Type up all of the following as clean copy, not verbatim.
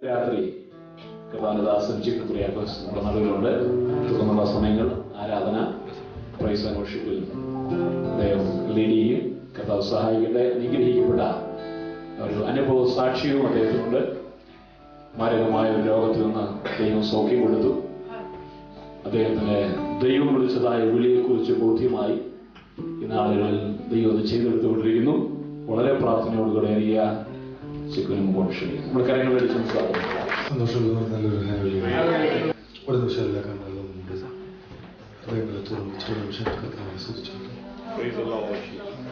രാത്രി കർത്താവിനദാസൻ ചീഫ് കുര്യാക്കോസ് നമ്മുടെ നടുവിലുണ്ട്. തുടർന്നുള്ള സമയങ്ങൾ ആരാധന, പ്രൈസ് ആൻഡ് വർഷിപ്പിൽ അദ്ദേഹം ലീഡ് ചെയ്യും. കർത്താവ് സഹായിക്കട്ടെ. അനുഗ്രഹിക്കപ്പെട്ട ഒരു അനുഭവ സാക്ഷ്യവും അദ്ദേഹത്തിനുണ്ട്. മാരകമായ ഒരു രോഗത്തിൽ നിന്ന് ദൈവം സൗഖ്യം കൊടുത്തു. അദ്ദേഹത്തിന് ദൈവം വിളിച്ചതായ വിളിയെക്കുറിച്ച് ബോധ്യമായി. ഈ നാളുകളിൽ ദൈവം അത് ചെയ്തെടുത്തുകൊണ്ടിരിക്കുന്നു. വളരെ പ്രാർത്ഥനയോടുകൂടെ അറിയ ചിക്കുനും ക്ഷണിക്കും. നമ്മൾ കരങ്ങളടിച്ച് സന്തോഷമുള്ള നല്ലൊരു ഒരു നിമിഷം എല്ലാ കണ്ണുകളുമുണ്ട്.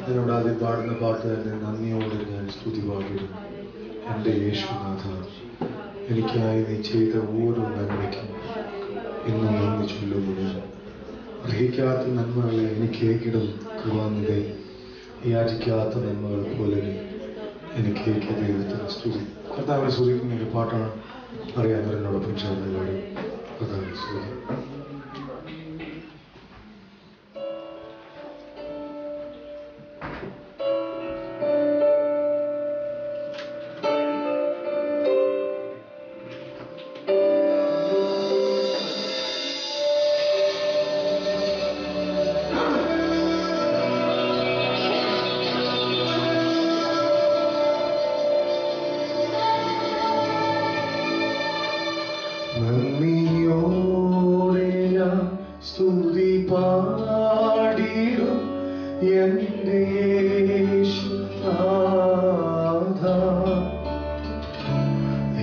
എന്നോട് ആദ്യം പാടുന്ന പാട്ട് തന്നെ നന്ദിയോടെ ഞാൻ സ്തുതി പാടുന്നു. എൻ്റെ യേശുനാഥ, എനിക്കായി നീ ചെയ്ത ഓരോ നന്മയ്ക്കും ഇന്നും നന്ദി ചൊല്ലുന്നു. അർഹിക്കാത്ത നന്മകളെ എനിക്ക് ഏകിടും കൃപാനിധി. യാചിക്കാത്ത നന്മകൾ പോലെ എനിക്ക് ദൈവത്തിന് സ്തുതി. കർത്താവിനെ സ്തുതിക്കുന്ന ഒരു പാട്ടാണ്. അറിയാവുന്നവരോടൊപ്പം ചേർന്നവരോട് കർത്താവിനെ സ്തുതി. സ്തുതി പാടിടും എൻ്റെ യേശുനാഥ,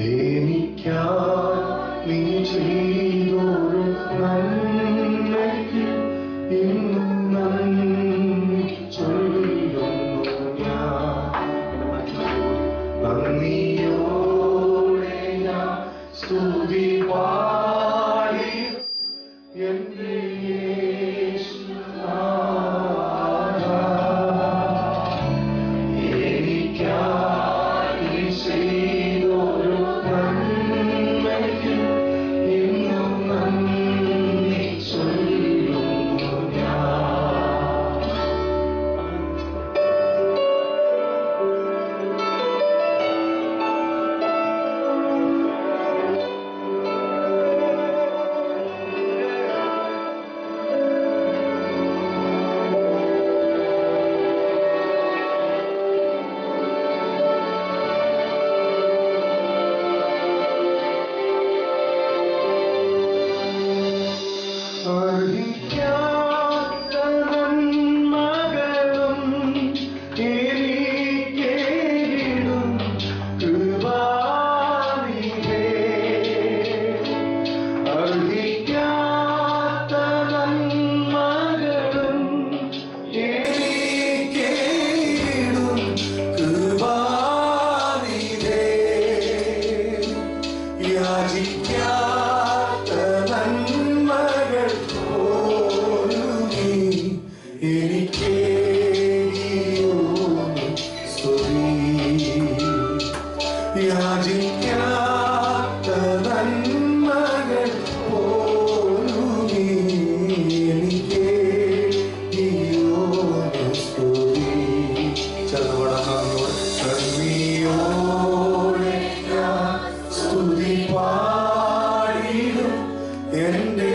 എനിക്കായി നീ ചെയ്തൊരു നന്മയ്ക്ക് ഇന്നും നന്ദി ചൊല്ലുന്നു ഞാൻ. നന്ദിയോടെ ഞാൻ സ്തുതി പാടിടും എൻ്റെ യേശുനാഥ, എനിക്കായി ചെയ്തൊരു നന്മയ്ക്ക് ഇന്നും നന്ദി ചൊല്ലുന്നു ഞാൻ. അർഹിക്കാത്ത നന്മകളും എനിക്കേകിടും കൃപാനിധി. അർഹിക്കാത്ത നന്മകളും എനിക്കേകിടും കൃപാനിധി. യാചിക്കാത്ത നന്മകൾ എനിക്ക് സ്തുതി. യാചിക്കാത്ത നന്മകൾ പോലും എനിക്ക് സ്തുതി. നന്ദിയോടെ ഞാൻ സ്തുതി പാടിടും എൻ്റെ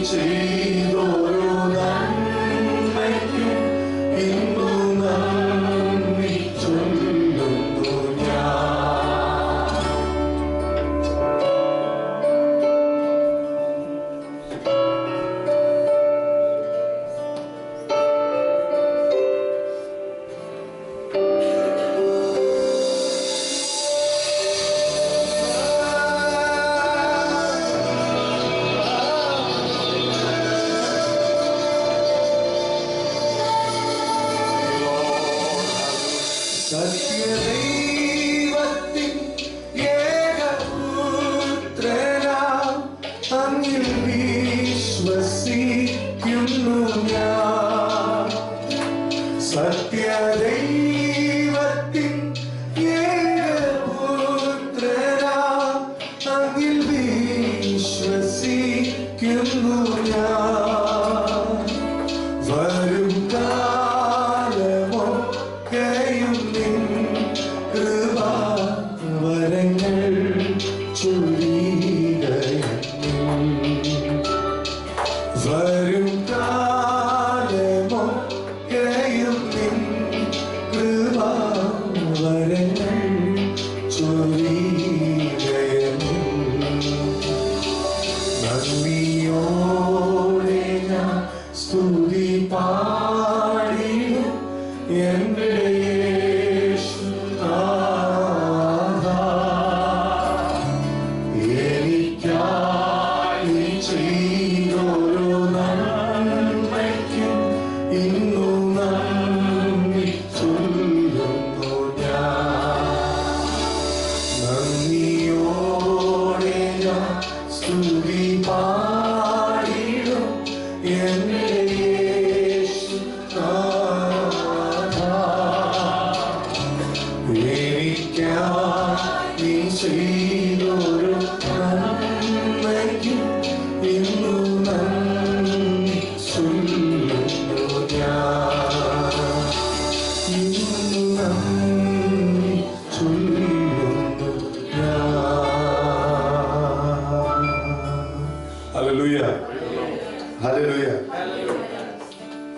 ചെയ്തൊരു നന്മയ്ക്ക് ഇന്നും നന്ദി ചൊല്ലുന്നു ഞാൻ. സത്യദൈവത്തിൻ ഏകപുത്രനാം അങ്ങിൽ വിശ്വസിക്കുന്നു ഞാൻ. സത്യദൈവത്തിൻ ഏകപുത്രനാം അങ്ങിൽ വിശ്വസിക്കുന്നു ഞാൻ. വരും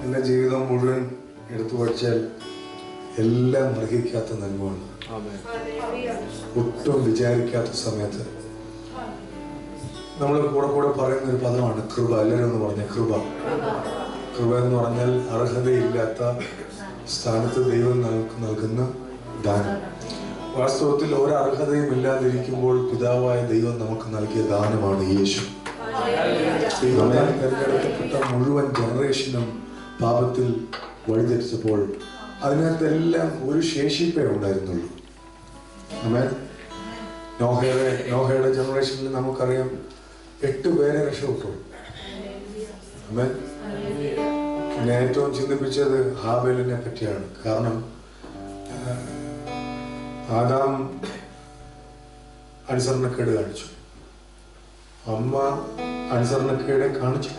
എന്റെ ജീവിതം മുഴുവൻ എടുത്തു പഠിച്ചാൽ എല്ലാം അർഹിക്കാത്ത നന്മയാണ്. ഒട്ടും വിചാരിക്കാത്ത സമയത്ത് നമ്മൾ കൂടെ പറയുന്ന ഒരു പദമാണ് കൃപ. എല്ലാവരും ഒന്ന് പറഞ്ഞ കൃപ. കൃപ എന്ന് പറഞ്ഞാൽ അർഹതയില്ലാത്ത സ്ഥാനത്ത് ദൈവം നൽകുന്ന ദാനം. വാസ്തവത്തിൽ ഒരർഹതയും ഇല്ലാതിരിക്കുമ്പോൾ പിതാവായ ദൈവം നമുക്ക് നൽകിയ ദാനമാണ് യേശു. ദൈവത്താൽ തിരഞ്ഞെടുക്കപ്പെട്ട മുഴുവൻ ജനറേഷനും പാപത്തിൽ വഴിതെറ്റിച്ചപ്പോൾ അതിനകത്തെല്ലാം ഒരു ശേഷിപ്പേ ഉണ്ടായിരുന്നുള്ളൂ. നോഹയുടെ ജനറേഷനിൽ നമുക്കറിയാം 8 പേരെ രക്ഷപ്പെട്ടു. എന്നെ ഏറ്റവും ചിന്തിപ്പിച്ചത് ഹാബേലിനെ പറ്റിയാണ്. കാരണം ആദാം അനുസരണക്കേട് കാണിച്ചു, അമ്മ അനുസരണക്കേട് കാണിച്ചു,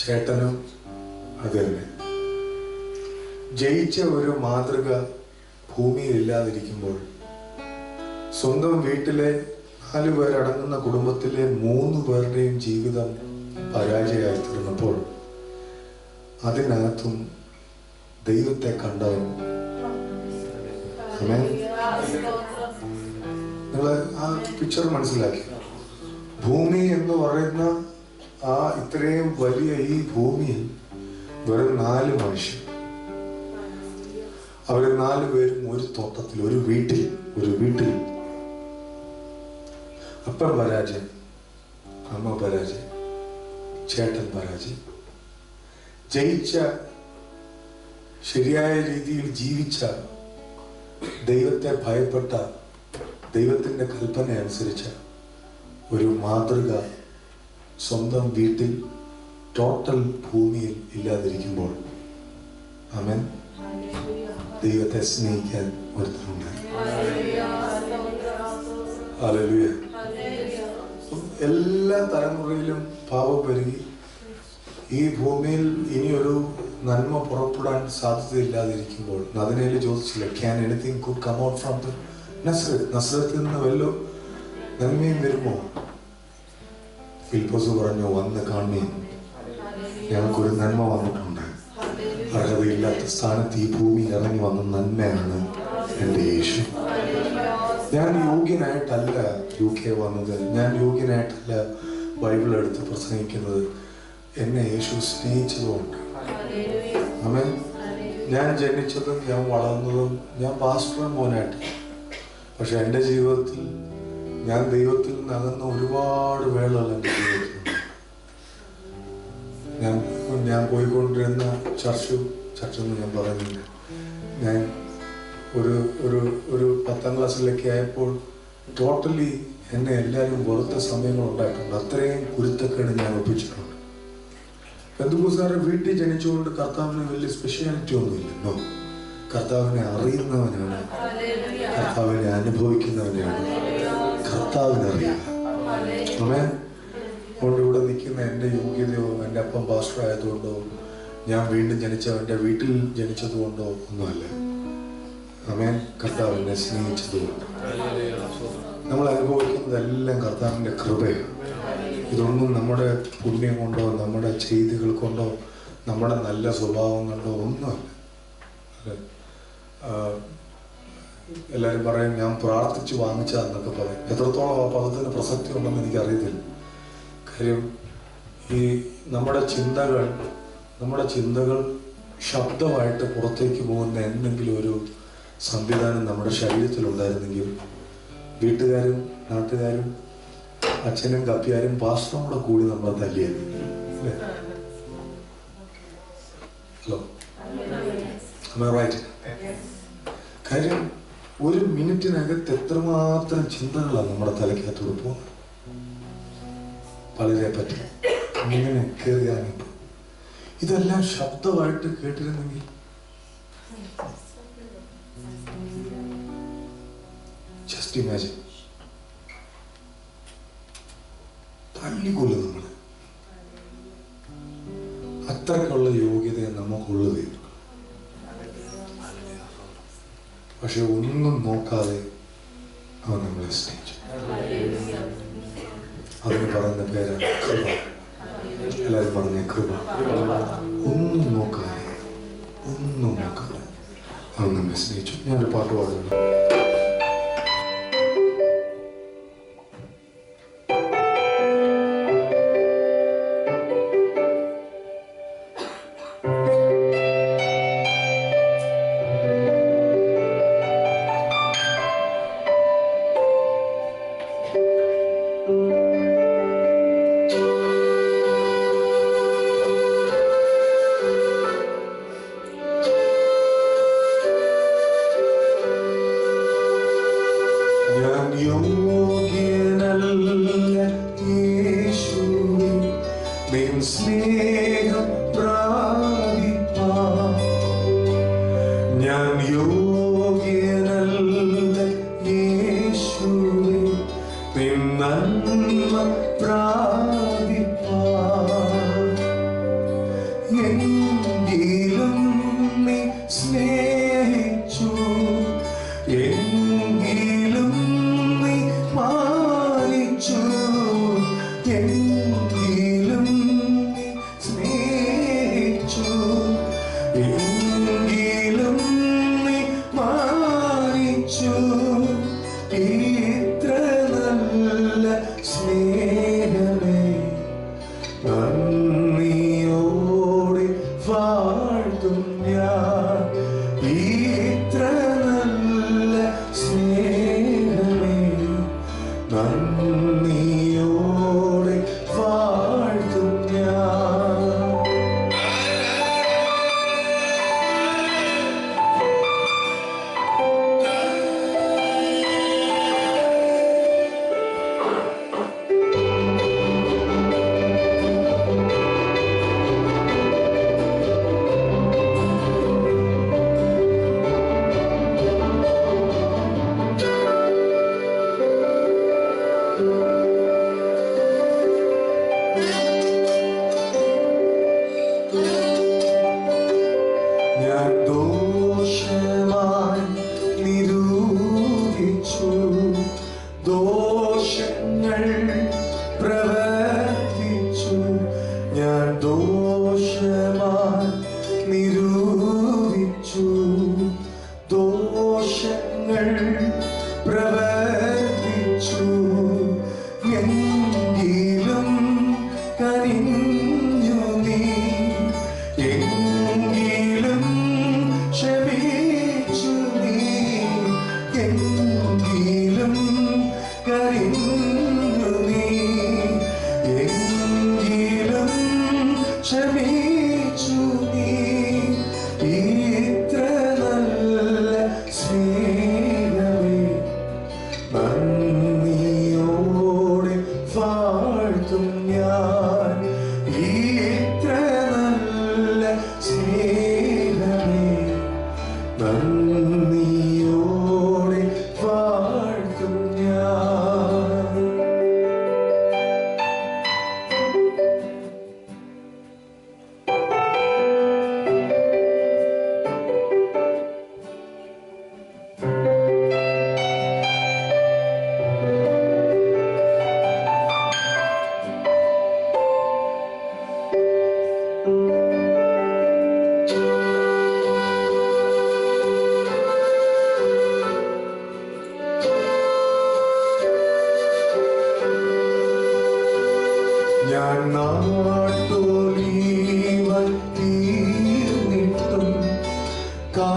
ചേട്ടനും അത് തന്നെ. ജയിച്ച ഒരു മാതൃക ഭൂമിയിൽ ഇല്ലാതിരിക്കുമ്പോൾ സ്വന്തം വീട്ടിലെ 4 പേരടങ്ങുന്ന കുടുംബത്തിലെ 3 പേരുടെയും ജീവിതം പരാജയമായി തീർന്നപ്പോൾ അതിനകത്തും ദൈവത്തെ കണ്ടവൻ. നിങ്ങൾ ആ പിക്ചർ മനസ്സിലാക്കി. ഭൂമി എന്ന് പറയുന്ന ആ ഇത്രയും വലിയ ഈ ഭൂമിയിൽ വെറും 4 മനുഷ്യർ. അവര് 4 പേരും ഒരു തോട്ടത്തിൽ, ഒരു വീട്ടിൽ അപ്പൻ പരാജയം, അമ്മ പരാജയം, ചേട്ടൻ പരാജയം. ജയിച്ച, ശരിയായ രീതിയിൽ ജീവിച്ച, ദൈവത്തെ ഭയപ്പെട്ട, ദൈവത്തിന്റെ കൽപ്പന അനുസരിച്ച ഒരു മാതൃക സ്വന്തം വീട്ടിൽ, ടോട്ടൽ ഭൂമിയിൽ ഇല്ലാതിരിക്കുമ്പോൾ ആമേൻ, ദൈവത്തെ സ്നേഹിക്കാൻ ഒരുത്തരുണ്ടായി. ഹല്ലേലൂയ. എല്ലാ തലമുറയിലും പാപം പെരുകി ഈ ഭൂമിയിൽ ഇനിയൊരു നന്മ പുറപ്പെടാൻ സാധ്യതയില്ലാതിരിക്കുമ്പോൾ നദനേൽ ചോദിച്ചില്ല, can anything could come out from the Nazareth? നസ്രത്തിൽ നിന്ന് വല്ലോ നന്മയും വരുമോ? ഫിലിപ്പോസ് പറഞ്ഞു, വന്ന് കാണുകയും ഞങ്ങൾക്കൊരു നന്മ വന്നിട്ടുണ്ട്. അർഹതയില്ലാത്ത സ്ഥാനത്ത് ഈ ഭൂമിയിൽ ഇറങ്ങി വന്ന നന്മയാണ് എൻ്റെ യേശു. ഞാൻ യോഗ്യനായിട്ടല്ല UK വന്നത്, ഞാൻ യോഗ്യനായിട്ടല്ല ബൈബിൾ എടുത്ത് പ്രസംഗിക്കുന്നത്. എന്നെ യേശു സ്നേഹിച്ചതുകൊണ്ട്. ആമേൻ. ഞാൻ ജനിച്ചതും ഞാൻ വളർന്നതും ഞാൻ പാസ്റ്റർ മോനായിട്ട്. പക്ഷെ എൻ്റെ ജീവിതത്തിൽ ഞാൻ ദൈവത്തിൽ നകന്ന ഒരുപാട് വേളകൾ എൻ്റെ ജീവിതത്തിലുണ്ട്. ഞാൻ പോയിക്കൊണ്ടിരുന്ന ചർച്ചെന്ന് ഞാൻ പറയുന്നില്ല. ഞാൻ ഒരു 10ാം ക്ലാസ്സിലൊക്കെ ആയപ്പോൾ ടോട്ടലി എന്നെ എല്ലാവരും വെറുത്ത സമയങ്ങളുണ്ടായിട്ടുണ്ട്. അത്രയും കുരുത്തക്കേട് ഞാൻ ഒപ്പിച്ചിട്ടുണ്ട്. പെന്തക്കോസ്തുകാരുടെ വീട്ടിൽ ജനിച്ചുകൊണ്ട് കർത്താവിന് വലിയ സ്പെഷ്യാലിറ്റി ഒന്നുമില്ലല്ലോ. കർത്താവിനെ അറിയുന്നവനാണ്, കർത്താവിനെ അനുഭവിക്കുന്നവനാണ്, കർത്താവിനറിയാം. ആമേൻ. അതുകൊണ്ട് ഇവിടെ നിൽക്കുന്ന എൻ്റെ യോഗ്യതയോ എൻ്റെ അപ്പം പാസ്റ്റർ ആയതുകൊണ്ടോ ഞാൻ വീണ്ടും എൻ്റെ വീട്ടിൽ ജനിച്ചതുകൊണ്ടോ ഒന്നുമല്ല. ആമേൻ. കർത്താവിനെ സ്നേഹിച്ചതുകൊണ്ട്. നമ്മൾ അനുഭവിക്കുന്നതെല്ലാം കർത്താവിൻ്റെ കൃപയാണ്. ഇതൊന്നും നമ്മുടെ പുണ്യം കൊണ്ടോ നമ്മുടെ ചെയ്തികൾ കൊണ്ടോ നമ്മുടെ നല്ല സ്വഭാവം കൊണ്ടോ ഒന്നുമല്ല. എല്ലാവരും പറയും ഞാൻ പ്രാർത്ഥിച്ച് വാങ്ങിച്ചതെന്നൊക്കെ പറയും. എത്രത്തോളം ആ പദത്തിന് പ്രസക്തി ഉണ്ടെന്ന് എനിക്കറിയത്തില്ല. കാര്യം ഈ നമ്മുടെ ചിന്തകൾ ശബ്ദമായിട്ട് പുറത്തേക്ക് പോകുന്ന എന്തെങ്കിലും ഒരു സംവിധാനം നമ്മുടെ ശരീരത്തിലുണ്ടായിരുന്നെങ്കിൽ വീട്ടുകാരും നാട്ടുകാരും അച്ഛനും കപ്പിയാരും പാസ്റ്ററും കൂടെ കൂടി നമ്മളെ തല്ലിയായിരുന്നു അല്ലേ? Hello, right? കാര്യം ഒരു മിനിറ്റിനകത്ത് എത്രമാത്രം ചിന്തകളാണ് നമ്മുടെ തലയ്ക്കകത്തോട് പോകുന്നത്. പലരെ പറ്റി ഇങ്ങനെ കയറിയാണിപ്പോൾ ഇതെല്ലാം ശബ്ദമായിട്ട് കേട്ടിരുന്നെങ്കിൽ ജസ്റ്റ് ഇമാജിൻ, തല്ലിക്കൊല്ലും നമ്മള്. അത്രക്കുള്ള യോഗ്യത നമുക്കുള്ളത്. പക്ഷെ ഒന്നും നോക്കാതെ അവൻ നമ്മളെ സ്നേഹിച്ചു. അതിന് പറയുന്ന പേരാണ് കൃപ. എല്ലാവരും പറഞ്ഞ കൃപ. ഒന്നും നോക്കാതെ അവൻ നമ്മെ സ്നേഹിച്ചു. ഞാനൊരു പാട്ട് പാടുന്നു.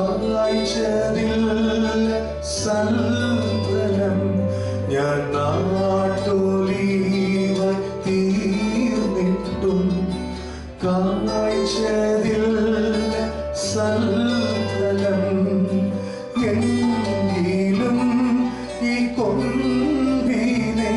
കാഴ്ചതിൽ സൽഫലം ഞാൻ നാട്ടൊലിവായി തീർന്നിട്ടും കാഴ്ചതിൽ സൽഫലം എങ്കിലും ഈ കൊമ്പിനെ എങ്കിലും ഈ കൊമ്പിനെ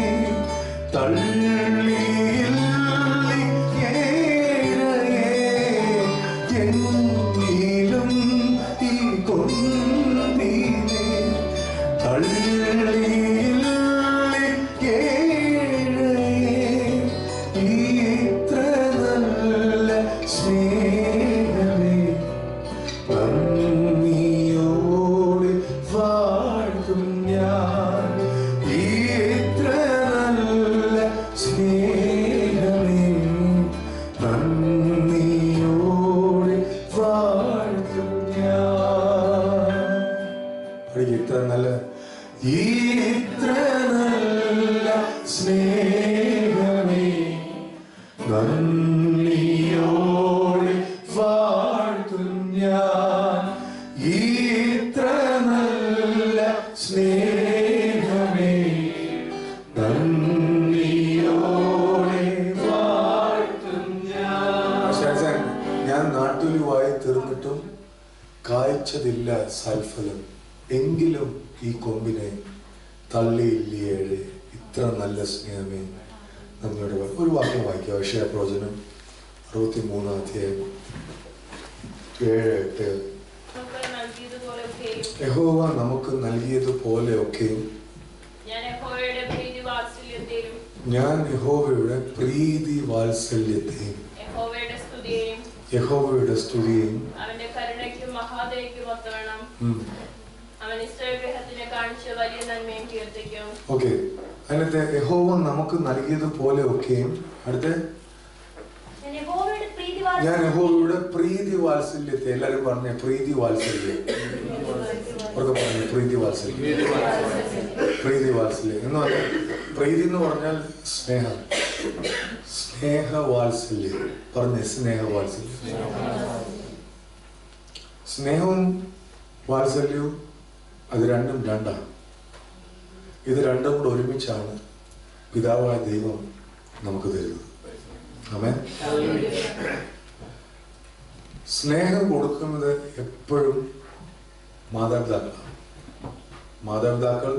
ഇത്ര നല്ല സ്നേഹമേ നന്ദിയോടെ വാഴ്ത്തും ഞാൻ. ഇത്ര നല്ല സ്നേഹമേ നന്ദിയോടെ വാഴ്ത്തും ഞാൻ. ഇത്ര നല്ല ഇത്ര നല്ല സ്നേഹമേ നന്ദിയോടെ വാഴ്ത്തും ഞാൻ. ഇത്ര നല്ല സ്നേഹമേ നന്ദിയോടെ വാഴ്ത്തും ഞാൻ. ഞാൻ നാട്ടിലുമായി തീർന്നിട്ടും കായ്ച്ചതില്ല സൽഫലം എങ്കിലും ഈ കൊമ്പിനെ തള്ളിയില്ലേഴ് ഇത്ര നല്ല സ്നേഹമേ നന്ദിയോടെ. ഒരു വാക്യം വായിക്കുക. യശയ്യാപ്രവചനം 63 അധ്യായം 7-8. യഹോവ നമുക്ക് നൽകിയതുപോലെയൊക്കെയും ഞാൻ യഹോവയുടെ പ്രീതി വാത്സല്യത്തെയും യഹോവയുടെ സ്തുതിയെയും ഓക്കെ. അതിനകത്ത് യഹോവ നമുക്ക് നൽകിയതുപോലെ ഒക്കെയും അടുത്ത ഞാൻ യഹോവയുടെ പ്രീതി വാത്സല്യത്തെ എല്ലാരും പറഞ്ഞ പ്രീതി വാത്സല്യം അവർക്ക് പറഞ്ഞു പ്രീതി വാത്സല്യം പ്രീതി വാത്സല്യം എന്ന് പറഞ്ഞാൽ പ്രീതി എന്ന് പറഞ്ഞാൽ സ്നേഹം സ്നേഹവാത്സല്യം പറഞ്ഞ സ്നേഹവാത്സല്യം സ്നേഹവും വാത്സല്യവും അത് രണ്ടും രണ്ടാണ്. ഇത് രണ്ടും കൂടെ ഒരുമിച്ചാണ് പിതാവായ ദൈവം നമുക്ക് തരുന്നത്. ആമേൻ. സ്നേഹം കൊടുക്കുന്നത് എപ്പോഴും മാതാപിതാക്കളാണ്. മാതാപിതാക്കൾ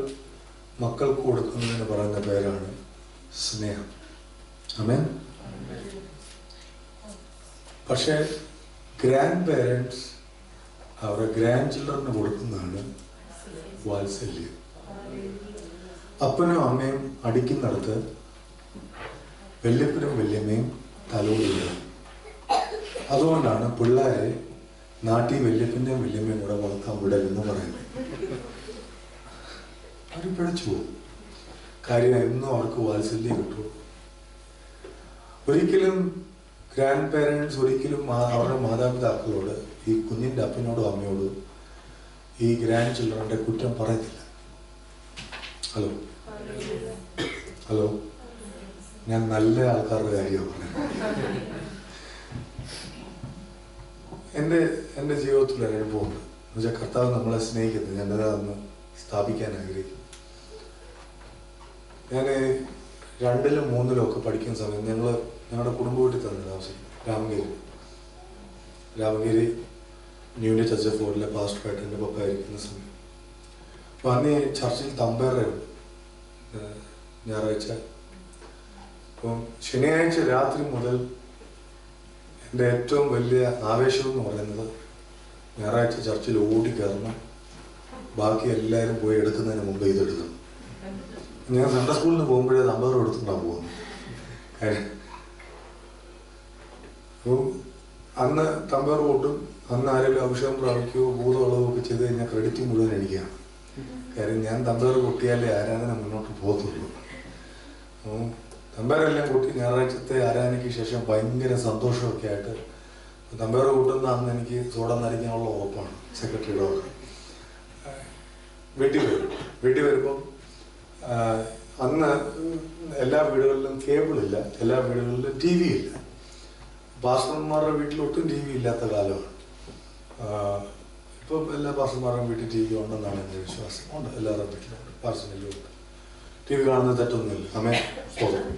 മക്കൾക്ക് കൊടുക്കുന്നതിന് പറയുന്ന പേരാണ് സ്നേഹം. ആമേൻ. പക്ഷേ ഗ്രാൻഡ് പേരൻസ് അവരുടെ ഗ്രാൻഡ് ചിൽഡ്രന് കൊടുക്കുന്നതാണ് വാത്സല്യം. അപ്പനും അമ്മയും അടിക്കുന്നിടത്ത് വല്യപ്പനും വല്യമ്മയും തലോടില്ല. അതുകൊണ്ടാണ് പിള്ളേരെ നാട്ടിൽ വല്യപ്പൻ്റെയും വല്യമ്മയും കൂടെ വളർത്താൻ വിടലെന്ന് പറയുന്നത്. അവർ പിഴച്ചു പോകും. കാര്യം എന്നും അവർക്ക് വാത്സല്യം കിട്ടും. ഒരിക്കലും ഗ്രാൻഡ് പേരൻസ് ഒരിക്കലും അവരുടെ മാതാപിതാക്കളോട് ഈ കുഞ്ഞിൻ്റെ അപ്പനോടും അമ്മയോടും ഈ ഗ്രാൻഡ് ചിൽഡ്രൻ്റെ കുറ്റം പറയത്തില്ല. ഹലോ ഹലോ ഞാൻ നല്ല ആൾക്കാരുടെ കാര്യമാണ് പറയുന്നത്. എൻ്റെ ജീവിതത്തിൽ ഒരു അനുഭവമുണ്ട്. എന്നുവെച്ചാൽ കർത്താവ് നമ്മളെ സ്നേഹിക്കുന്നത് ഞാനതൊന്ന് സ്ഥാപിക്കാൻ ആഗ്രഹിക്കും. ഞാൻ 2ലും 3ലും ഒക്കെ പഠിക്കുന്ന സമയത്ത് ഞങ്ങളുടെ കുടുംബ വീട്ടിൽ തന്നെ താമസിക്കും. രാമഗിരി ന്യൂലി ചർച്ച് ഓഫ് ഗോഡിലെ പാസ്റ്ററായിട്ട് എൻ്റെ പപ്പ ആയിരിക്കുന്ന സമയം. അപ്പോൾ അന്ന് ചർച്ചിൽ തമ്പേറെ ഞായറാഴ്ച. അപ്പം ശനിയാഴ്ച രാത്രി മുതൽ എൻ്റെ ഏറ്റവും വലിയ ആവേശം എന്ന് പറയുന്നത് ഞായറാഴ്ച ചർച്ചിൽ ഓടിക്കയറണം, ബാക്കി എല്ലാവരും പോയി എടുക്കുന്നതിന് മുമ്പ് ഇതെടുക്കണം. ഞാൻ സൺഡേ സ്കൂളിന് പോകുമ്പോഴേ തമ്പേറെ എടുത്തിട്ടാണ് പോകുന്നത്. അപ്പം അന്ന് തമ്പേറ് കൊട്ടും. അന്ന് ആരെങ്കിലും അഭിഷേകം പ്രാപിക്കുകയോ ഭൂതമുള്ളതോ ഒക്കെ ചെയ്ത് കഴിഞ്ഞാൽ ക്രെഡിറ്റ് മുഴുവൻ എനിക്കാണ്. കാര്യം ഞാൻ തമ്പേറ് കൊട്ടിയാലേ ആരാധന മുന്നോട്ട് പോകത്തുള്ളൂ. തമ്പേറെല്ലാം കൊട്ടി ഞായറാഴ്ചത്തെ ആരാധനയ്ക്ക് ശേഷം ഭയങ്കര സന്തോഷമൊക്കെ ആയിട്ട് തമ്പേറ് കൂട്ടുന്ന അന്ന് എനിക്ക് സോഡ നരിക്കാനുള്ള ഉറപ്പാണ്. സെക്രട്ടറിയുടെ ഒക്കെ വീട്ടിൽ വരുമ്പം അന്ന് എല്ലാ വീടുകളിലും കേബിളില്ല, എല്ലാ വീടുകളിലും TV ഇല്ല. പാസ്റ്റർമാരുടെ വീട്ടിലൊട്ടും TV ഇല്ലാത്ത കാലമാണ്. ഇപ്പം എല്ലാ പാർസന്മാരും വീട്ടിൽ ടി വി ഉണ്ടെന്നാണ് എൻ്റെ വിശ്വാസം. ഉണ്ട്, എല്ലാവരുടെ വീട്ടിലുണ്ട്, പാർസനെല്ലാം ഉണ്ട്. ടി വി കാണുന്നത് തെറ്റൊന്നുമില്ല. അമ്മേ സ്തോത്രം.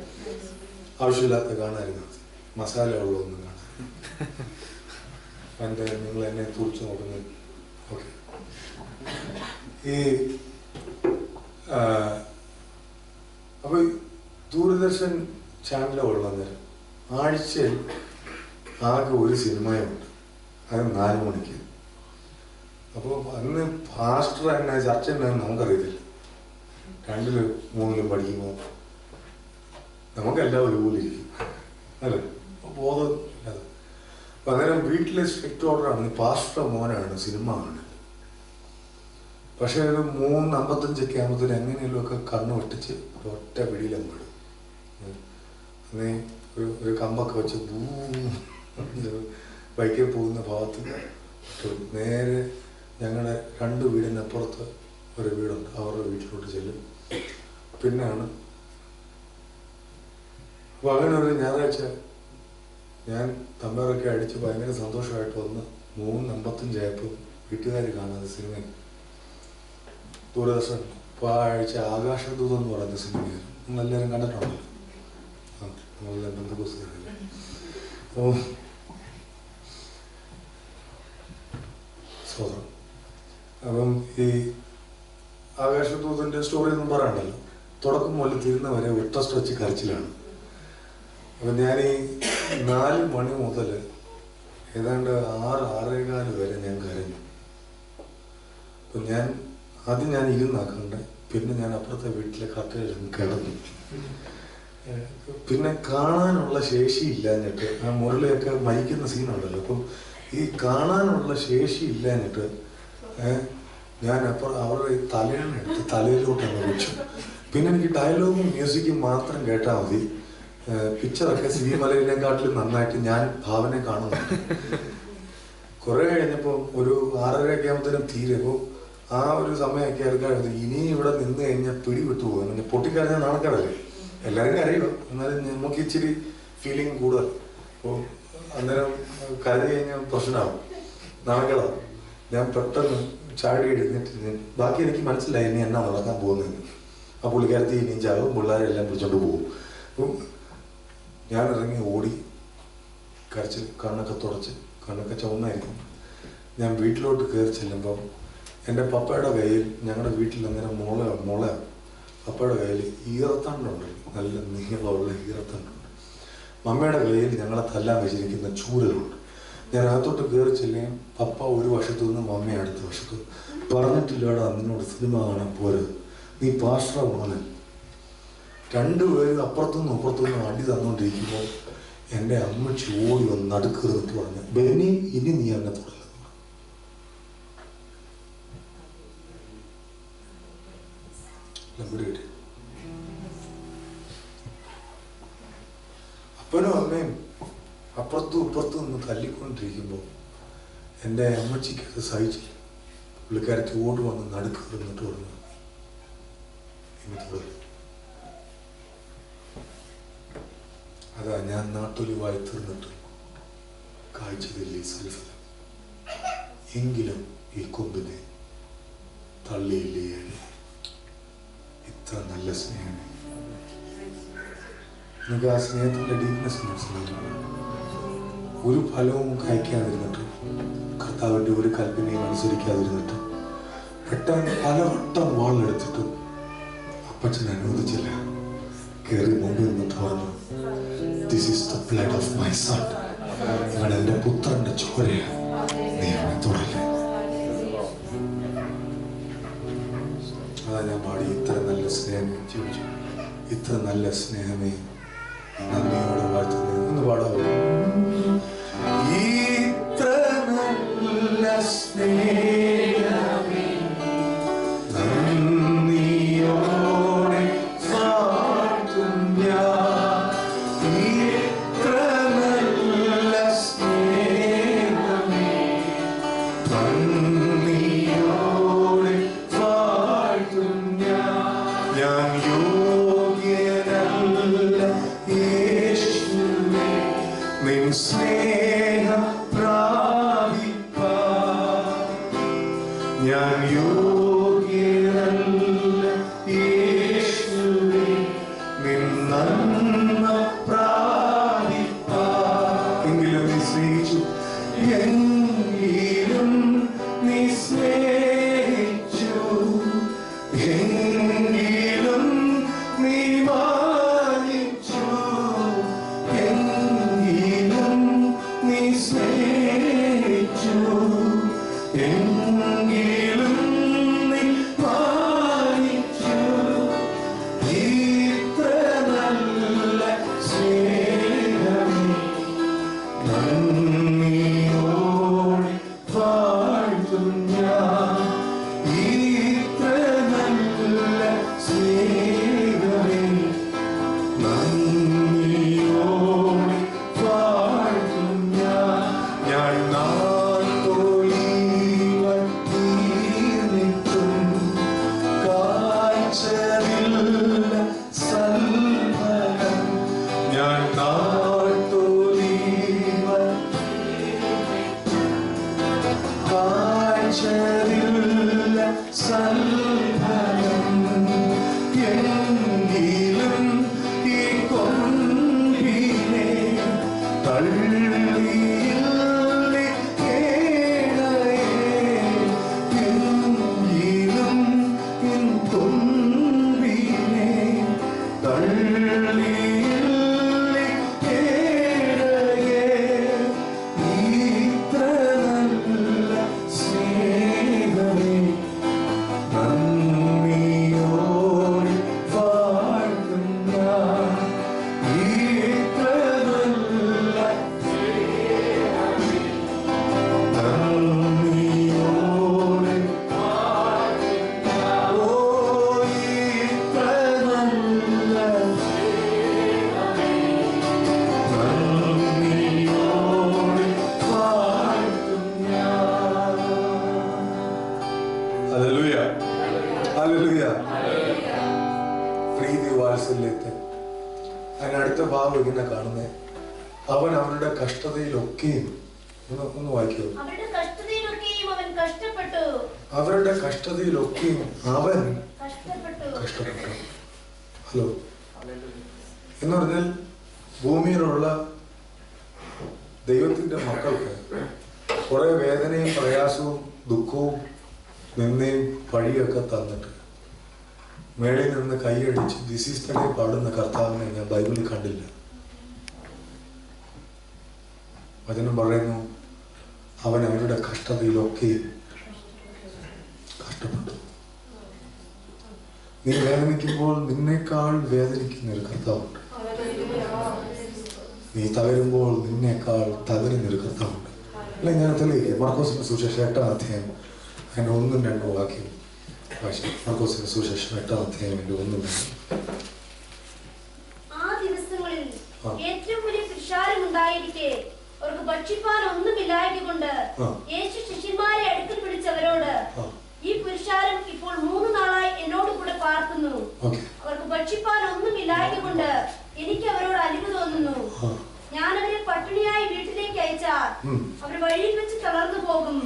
ആവശ്യമില്ലാത്ത കാണാതിരുന്നത്, മസാല ഉള്ളതൊന്നും കാണാൻ. എൻ്റെ നിങ്ങൾ എന്നെ തുറച്ച് നോക്കുന്നത് ഓക്കെ. ഈ അപ്പോൾ ദൂരദർശൻ ചാനലുകൾ അന്നേരം ആഴ്ചയിൽ ആകെ ഒരു സിനിമയുണ്ട്, അത് 4 മണിക്ക്. അപ്പോൾ അന്ന് പാസ്റ്റർ എന്നെ ചർച്ച ഉണ്ടെന്ന് നമുക്കറിയത്തില്ല. 2-ലും 3-ലും പഠിക്കുമ്പോൾ നമുക്കെല്ലാം ഒരുപോലെ ഇരിക്കും അല്ലേ, ബോധം ഇല്ലാതെ. അപ്പം അന്നേരം വീട്ടിലെ സ്ട്രിക്റ്റ് ഓർഡറാണ്, പാസ്റ്റർ മോനാണ് സിനിമ കാണുന്നത്. പക്ഷേ ഒരു 3:55 ആകുമ്പോഴത്തേന് എങ്ങനെയെങ്കിലുമൊക്കെ കണ്ണ് വെട്ടിച്ച് ഒറ്റ പിടിയിലും വിടും. അന്നേ ഒരു കമ്പൊക്കെ വെച്ച് ബൈക്കിൽ പോകുന്ന ഭാഗത്ത് നേരെ ഞങ്ങളുടെ 2 വീടിനപ്പുറത്ത് ഒരു വീടുണ്ട്, അവരുടെ വീട്ടിലോട്ട് ചെല്ലും. പിന്നെയാണ് അപ്പോൾ അങ്ങനെ ഒരു ഞായറാഴ്ച ഞാൻ തമ്പേറൊക്കെ അടിച്ച് ഭയങ്കര സന്തോഷമായിട്ട് വന്ന് 3:55 ആയപ്പോൾ വീട്ടുകാർ കാണുന്നത് സിനിമ ദൂരദർശൻ. അപ്പോൾ ആ ആഴ്ച ആകാശദൂതം എന്ന് പറയുന്ന സിനിമയായിരുന്നു. നിങ്ങളെല്ലാവരും കണ്ടിട്ടുണ്ടല്ലോ, നമ്മളെല്ലാം ബന്ധുക്കോസുകാരല്ലേ. അപ്പോൾ സ്വതം അപ്പം ഈ ആകാശദൂതൻ്റെ സ്റ്റോറി ഒന്നും പറയണ്ടല്ലോ, തുടക്കം മുതൽ തീരുന്നവരെ ഒറ്റ സ്ട്രെച്ച് കരച്ചിലാണ്. അപ്പം ഞാൻ ഈ 4 മണി മുതൽ ഏതാണ്ട് 6-6:15 വരെ ഞാൻ കരഞ്ഞു. അപ്പം ആദ്യം ഞാൻ ഇരുന്നാക്കണ്ടേ, പിന്നെ ഞാൻ അപ്പുറത്തെ വീട്ടിലെ കട്ടയിലിരുന്ന് കിടന്നു. പിന്നെ കാണാനുള്ള ശേഷി ഇല്ലാഞ്ഞിട്ട്, ആ മുരളിയൊക്കെ മരിക്കുന്ന സീനുണ്ടല്ലോ, അപ്പം ഈ കാണാനുള്ള ശേഷി ഇല്ലാഞ്ഞിട്ട് ഞാൻ അവരുടെ തലയെടുത്ത് തലയിലോട്ട് അങ്ങ് വെച്ചു. പിന്നെ എനിക്ക് ഡയലോഗും മ്യൂസിക്കും മാത്രം കേട്ടാൽ മതി. പിക്ചറൊക്കെ സിനിമലയിനെക്കാട്ടിലും നന്നായിട്ട് ഞാൻ ഭാവന കാണുന്നുണ്ട്. കുറെ കഴിഞ്ഞപ്പോൾ ഒരു 6:30 ആകുമ്പോഴത്തേനും തീരുമ്പോൾ ആ ഒരു സമയമൊക്കെ ആൾക്കാർ ഇനി ഇവിടെ നിന്ന് കഴിഞ്ഞാൽ പിടിവിട്ടു പോകും. പൊട്ടിക്കരഞ്ഞാൽ നാണക്കേടല്ലേ, എല്ലാവരും കരയുക, എന്നാലും നമുക്ക് ഇച്ചിരി ഫീലിംഗ് കൂടുതൽ. അപ്പോൾ അന്നേരം കരഞ്ഞു കഴിഞ്ഞാൽ പ്രശ്നമാകും, നാണക്കേടാവും. ഞാൻ പെട്ടെന്ന് ചാടി എടുത്തിട്ട് ബാക്കി എനിക്ക് മനസ്സിലായി ഇനി എന്നാ നടക്കാൻ പോകുന്നതെന്ന്. ആ പുള്ളിക്കാരത്തി ഇനിയും ചാകും, പിള്ളേരെല്ലാം പിടിച്ചോണ്ട് പോകും. അപ്പം ഞാൻ ഇറങ്ങി ഓടി കരച്ച് കണ്ണൊക്കെ തുടച്ച്, കണ്ണൊക്കെ ചുവന്നായിരിക്കും. ഞാൻ വീട്ടിലോട്ട് കയറി ചെല്ലുമ്പം എൻ്റെ പപ്പയുടെ കയ്യിൽ, ഞങ്ങളുടെ വീട്ടിൽ അന്നേരം മുള പപ്പയുടെ കയ്യിൽ ഈറത്തണ്ടുണ്ട്, നല്ല നീളമുള്ള ഈറത്തണ്ടുണ്ട്. മമ്മയുടെ കയ്യിൽ ഞങ്ങളെ തല്ലാൻ വെച്ചിരിക്കുന്ന ചൂരലുണ്ട്. ഞാൻ അകത്തോട്ട് കയറി ചെല്ലുകയും പപ്പ ഒരു വശത്തു നിന്ന് മമ്മ അടുത്ത വശത്ത്. പറഞ്ഞിട്ടില്ലടാ നിന്നോട് സിനിമ കാണാൻ പോരുത്, നീ പാസ്റ്റർ മോനെ. 2 പേരും അപ്പുറത്തുനിന്നും ഇപ്പുറത്തുനിന്നും അടി തന്നുകൊണ്ടിരിക്കുമ്പോൾ എൻ്റെ അമ്മച്ചി ഓടി വന്ന് നടുക്കറിന്നിട്ട് പറഞ്ഞു, ബെനി ഇനി നീ എന്നെ തുടരുന്നു. അപ്പനും അമ്മയും അപ്പുറത്തും ഇപ്പുറത്തും നിന്ന് തല്ലിക്കൊണ്ടിരിക്കുമ്പോൾ എൻ്റെ അമ്മച്ചിക്ക് അത് സഹിച്ചില്ല. പുള്ളിക്കാരത്തി ഓടി വന്ന് നടുക്കറിന്നിട്ട് പറഞ്ഞു, ഇനി തുടരും. അതാ ഞാൻ നാട്ടൊലിവായി തീർന്നിട്ട് കാഴ്ചതില്ലേ സൽഫലം, എങ്കിലും ഈ കൊമ്പിനെ തള്ളിയില്ലേ. ഇത്ര നല്ല സ്നേഹം, നിങ്ങൾക്ക് ആ സ്നേഹത്തിൻ്റെ ഡീപ്നെസ് മനസ്സിലാവും. ഒരു ഫലവും കഴിക്കാതിരുന്നിട്ട്, കർത്താവിൻ്റെ ഒരു കൽപ്പനയും അനുസരിക്കാതിരുന്നിട്ട്, പെട്ടെന്ന് പലവട്ടം വാളെടുത്തിട്ടും അപ്പച്ചൻ അനുവദിച്ചില്ല. കയറി മുമ്പിൽ നിന്നിട്ട് പറഞ്ഞു, this is the blood of my son, ഇവൻ എൻ്റെ പുത്രന്റെ ചോരയാണ്, നീ അവനെ തൊടല്ലേ. അതാ ഞാൻ പാടി, ഇത്ര നല്ല സ്നേഹം ജീവിച്ചു, ഇത്ര നല്ല സ്നേഹമേ നന്ദിയോടെ വാഴ്ത്തുന്നത്. ഒന്ന് പാടാവോ? ഇത്ര നല്ല സ്നേഹമേ നന്ദിയോടെ വാഴ്ത്തും ഞാൻ, ഇത്ര നല്ല സ്നേഹമേ നന്ദിയോടെ വാഴ്ത്തും ഞാൻ യോഗ്യനല്ല യേശുവേ ഞാൻ യോഗ്യനല്ല യേശുവേ നിൻ നന്മ പ്രാപിപ്പാൻ. എങ്കിലും നീ സ്നേഹിച്ചു, എങ്കിലും നീ സ്നേഹിച്ചു, എങ്കിലും നീ മാനിച്ചു, എങ്കിലും നീ സ്നേഹിച്ചു, എങ്കിലും നീ മാനിച്ചു. ഇത്ര നല്ല സ്നേഹമേ നന്ദിയോടെ വാഴ്ത്തും ഞാൻ. ഇത്ര നല്ല സ്നേഹമേ നന്ദിയോടെ വാഴ്ത്തും ഞാൻ. ഞാൻ നാൾതൊഴിവൻ തീർന്നിട്ടും കാഴ്ചയില്ല സൽഫലം. ഞാൻ നാൾതൊഴിവൻ കാഴ്ചയില്ല സൽഫലം. എങ്കിലും ഈ കൊമ്പിനെ തള്ളിയില്ലേ കേളയേ. എങ്കിലും ഈ കൊമ്പിനെ തള്ളിയില്ലേ കേളയേ. ഇത്ര നല്ല സ്നേഹമേ നന്ദിയോടെ വാഴ്ത്തും ഞാൻ. ഇത്ര നല്ല നന്ദിയോടെ ഓ ഇത്ര നല്ല നന്ദിയോടെ വാഴ്ത്തും ഞാൻ. Hallelujah, hallelujah. പ്രീതി വാത്സല്യത്തെ അതിനടുത്ത ഭാവം ഇങ്ങനെ കാണുന്നേ. അവൻ അവരുടെ കഷ്ടതയിലൊക്കെയും ഒന്ന് വായിക്കൂ. അവരുടെ കഷ്ടതയിലൊക്കെയും അവൻ കഷ്ടപ്പെട്ടു. അവരുടെ കഷ്ടതയിലൊക്കെയും അവൻ കഷ്ടപ്പെട്ടു. ഹലോ, എന്ന് പറഞ്ഞാൽ ഭൂമിയിലുള്ള ദൈവത്തിന്റെ മക്കൾക്ക് കുറെ വേദനയും പ്രയാസവും ദുഃഖവും നിന്നയും പഴിയൊക്കെ തന്നിട്ട് മേളിൽ നിന്ന് കൈയടിച്ച് ദിസ് ഈസ് ദ ഡേ പാടുന്ന കർത്താവിനെ ഞാൻ ബൈബിളിൽ കണ്ടില്ല. വചനം പറയുന്നു അവൻ അവരുടെ കഷ്ടതയിലൊക്കെയും കഷ്ടപ്പെട്ടു. നീ വേദനിക്കുമ്പോൾ നിന്നേക്കാൾ വേദനിക്കുന്ന ഒരു കർത്താവുണ്ട്. നീ തകരുമ്പോൾ നിന്നേക്കാൾ തകരുന്നൊരു കർത്താവുണ്ട്. അല്ലെ, ഞാൻ തെളിയിക്കാം. മർക്കോസിന്റെ സുവിശേഷം 8-ാം അധ്യായം അതിന്റെ 1-2 വാക്യം വായിച്ചു. മർക്കോസിന്റെ സുവിശേഷം 8-ാം അധ്യായം 1-2. ആ ദിവസങ്ങളിൽ ഏറ്റവും വലിയ പുരുഷാരം ഉണ്ടായിരിക്കെ അവർക്ക് ഭക്ഷിപ്പാൻ ഒന്നുമില്ലായതുകൊണ്ട് യേശു ശിഷ്യന്മാരെ അടുക്കൽ പിടിച്ചവരോട്, ഈ പുരുഷാരം ഇപ്പോൾ 3 നാളായി എന്നോട് കൂടെ പാർക്കുന്നു. അവർക്ക് ഭക്ഷിപ്പാൻ ഒന്നുമില്ലായതുകൊണ്ട് എനിക്ക് അവരോട് അലിവ് തോന്നുന്നു. ഞാൻ അവരെ പട്ടിണിയായി വീട്ടിലേക്ക് അയച്ചാൽ അവർ വഴിയിൽ വെച്ച് തളർന്നു പോകും.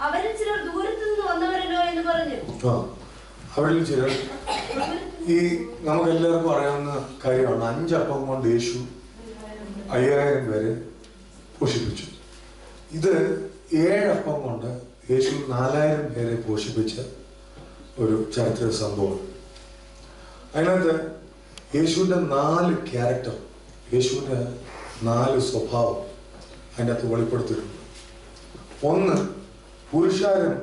അവരിൽ ചിലർ ദൂരത്തു നിന്ന് വന്നവരല്ലോ എന്ന് പറഞ്ഞു. അവരിൽ ചിലർ, ഈ നമുക്ക് എല്ലാവർക്കും അറിയാവുന്ന കാര്യമാണ്, 5 അപ്പം കൊണ്ട് യേശു 5000 പേരെ പോഷിപ്പിച്ചു. ഇത് 7 അപ്പം കൊണ്ട് യേശു 4000 പേരെ പോഷിപ്പിച്ച ഒരു ചരിത്ര സംഭവം. അതിനകത്ത് യേശുവിന്റെ 4 ക്യാരക്ടർ, യേശുവിന്റെ 4 സ്വഭാവം അതിൻ്റെ അകത്ത് വെളിപ്പെടുത്തിയിട്ടുണ്ട്. ഒന്ന്, പുരുഷാരം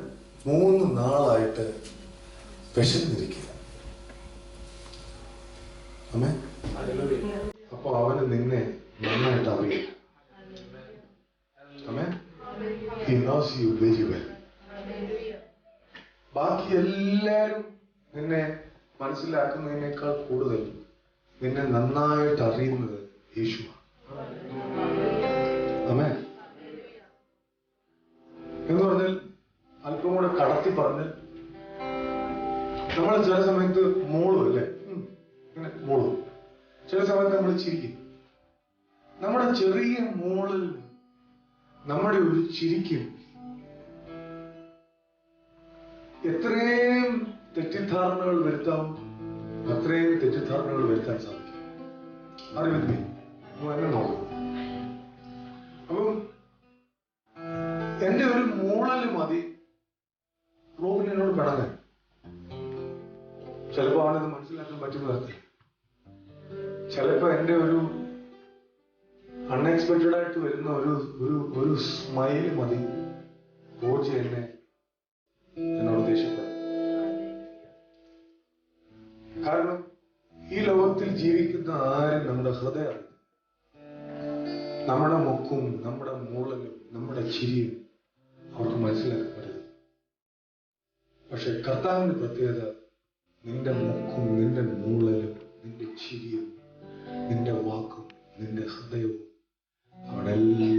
3 നാളായിട്ട് വിശന്നിരിക്കുക. അമ്മേ, അപ്പൊ അവന് നിന്നെ നന്നായിട്ട് അറിയാം. അമ്മേ, he knows you very well. ബാക്കി എല്ലാരും നിന്നെ മനസ്സിലാക്കുന്നതിനേക്കാൾ കൂടുതൽ നിന്നെ നന്നായിട്ട് അറിയുന്നത് യേശുവാണ്. അമ്മേ, എന്ന് പറഞ്ഞാൽ അല്പം കൂടെ കടത്തി പറഞ്ഞ് നമ്മൾ ചില സമയത്ത് മൂളും, അല്ലേ? ഇങ്ങനെ മൂളും. ചില സമയത്ത് നമ്മൾ ചിരിക്കും. നമ്മുടെ ചെറിയ മൂളിൽ നമ്മുടെ ഒരു ചിരിക്കും എത്രയും തെറ്റിദ്ധാരണകൾ വരുത്താം, അത്രയും തെറ്റിദ്ധാരണകൾ വരുത്താൻ സാധിക്കും. അറിവിന്മേ എന്നെ നോക്കും. അപ്പം എന്റെ ഒരു മൂളല് മതി റോബിൻ എന്നോട് പിണങ്ങാൻ. ചിലപ്പോ അവനത് മനസ്സിലാക്കാൻ പറ്റുന്ന തരത്തിൽ, ചിലപ്പോ എന്റെ ഒരു അൺഎക്സ്പെക്റ്റഡ് ആയിട്ട് വരുന്ന ഒരു സ്മൈൽ മതി റോജി എന്നോട് ദേഷ്യപ്പെടും. കാരണം ഈ ലോകത്തിൽ ജീവിക്കുന്ന ആരും നമ്മുടെ ഹൃദയം, നമ്മുടെ മുക്കും നമ്മുടെ മൂളലും നമ്മുടെ ചിരിയും അവർക്ക് മനസ്സിലാക്കാൻ പറ്റും. പക്ഷെ കർത്താവിന്റെ പ്രത്യേകത നിന്റെ മുക്കും നിന്റെ മൂളലും നിന്റെ ചിരിയും നിന്റെ വാക്കും നിന്റെ ഹൃദയവും അവനെല്ലാം.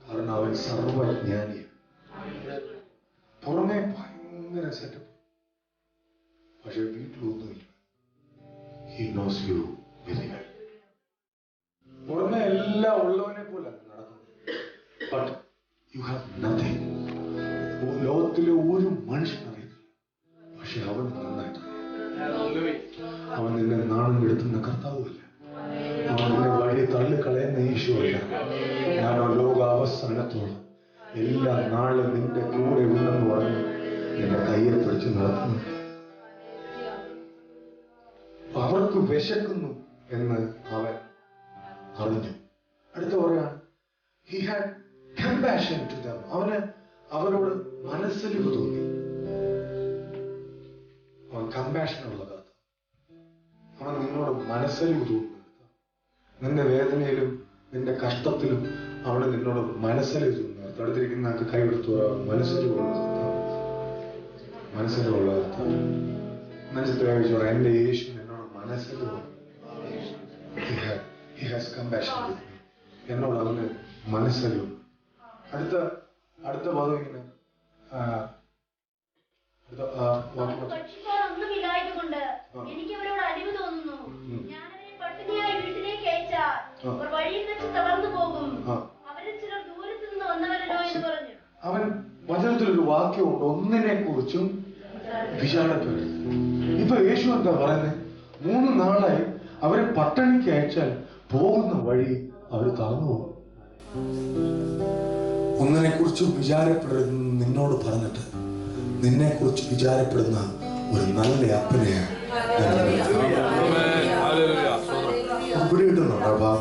കാരണം അവൻ സർവജ്ഞാനിയാണ്. പുറമെ ഭയങ്കര സെറ്റപ്പ്, പക്ഷെ വീട്ടിലൊന്നുമില്ല. He knows you very well. പുറമെ എല്ലാം ഉള്ളവനെ പോലെ നടക്കുന്നത്, ബട്ട് യു ഹാവ് നത്തിങ്. ലോകത്തിലെ ഒരു മനുഷ്യനറിയത്തില്ല, പക്ഷെ അവൻ നന്നായിട്ട് അവൻ നിന്നെ നാണം കെടുത്തുന്ന കർത്താവുമല്ല, അവൻ നിന്നെ വഴി തള്ളിക്കളയുന്ന യേശുവല്ല. ഞാൻ ലോകാവസാനത്തോളം എല്ലാ നാളും നിന്റെ കൂടെ ഉണ്ടെന്ന് പറഞ്ഞ് നിന്നെ കയ്യിൽ പിടിച്ച് നടത്തുന്നു. അവർക്ക് വിശക്കുന്നു എന്ന് അവൻ അറിഞ്ഞു. അടുത്ത പറയാണ്, he had compassion to them. അവന് അവരോട് മനസ്സലിവ് തോന്നി. അവൻ കമ്പാഷൻ ഉള്ള കർത്താവ്. അവൻ നിന്നോട് മനസ്സലിവ് തോന്നുന്നു. നിന്റെ വേദനയിലും നിന്റെ കഷ്ടത്തിലും അവന് നിന്നോട് മനസ്സലിവ് തോന്നുന്നു. അടുത്തിരിക്കുന്ന ആൾക്ക് കൈവിടുത്തു. മനസ്സലിവുള്ള കർത്താവ്, മനസ്സലിവുള്ള കർത്താവ്. മനസ്സിലായിച്ചോ, എന്റെ യേശു എന്നോട് മനസ്സലിവ്, he has compassion with me. എന്നോട് അവന് മനസ്സലിവ്. അടുത്ത ഭാഗം ഇങ്ങനെ എനിക്ക് അവരോട് അലിവ് തോന്നുന്നു. ഞാനവരെ പട്ടിണിയായി വീട്ടിലേക്ക് അയച്ചാൽ അവർ വഴിയിൽ വെച്ച് തളർന്നു പോകും. അവരിൽ ചിലർ ദൂരത്ത് നിന്ന് വന്നവരല്ലോ എന്ന് പറഞ്ഞു. അവൻ വചനത്തിലൊരു വാക്യമുണ്ട്, ഒന്നിനെ കുറിച്ചും വിചാരപ്പെടരുത്. ഇപ്പൊ യേശു എന്താ പറയുന്നത്? 3 നാളായി അവരെ പട്ടിണിക്ക് അയച്ചാൽ പോകുന്ന വഴി അവർ തളർന്നു പോകും. ഒന്നിനെ കുറിച്ചും വിചാരപ്പെടരുതെന്ന് നിന്നോട് പറഞ്ഞിട്ട് നിന്നെ കുറിച്ച് വിചാരപ്പെടുന്ന ഒരു നല്ല അപ്പനെയാണ് പിടികിട്ടുന്നുണ്ടോ?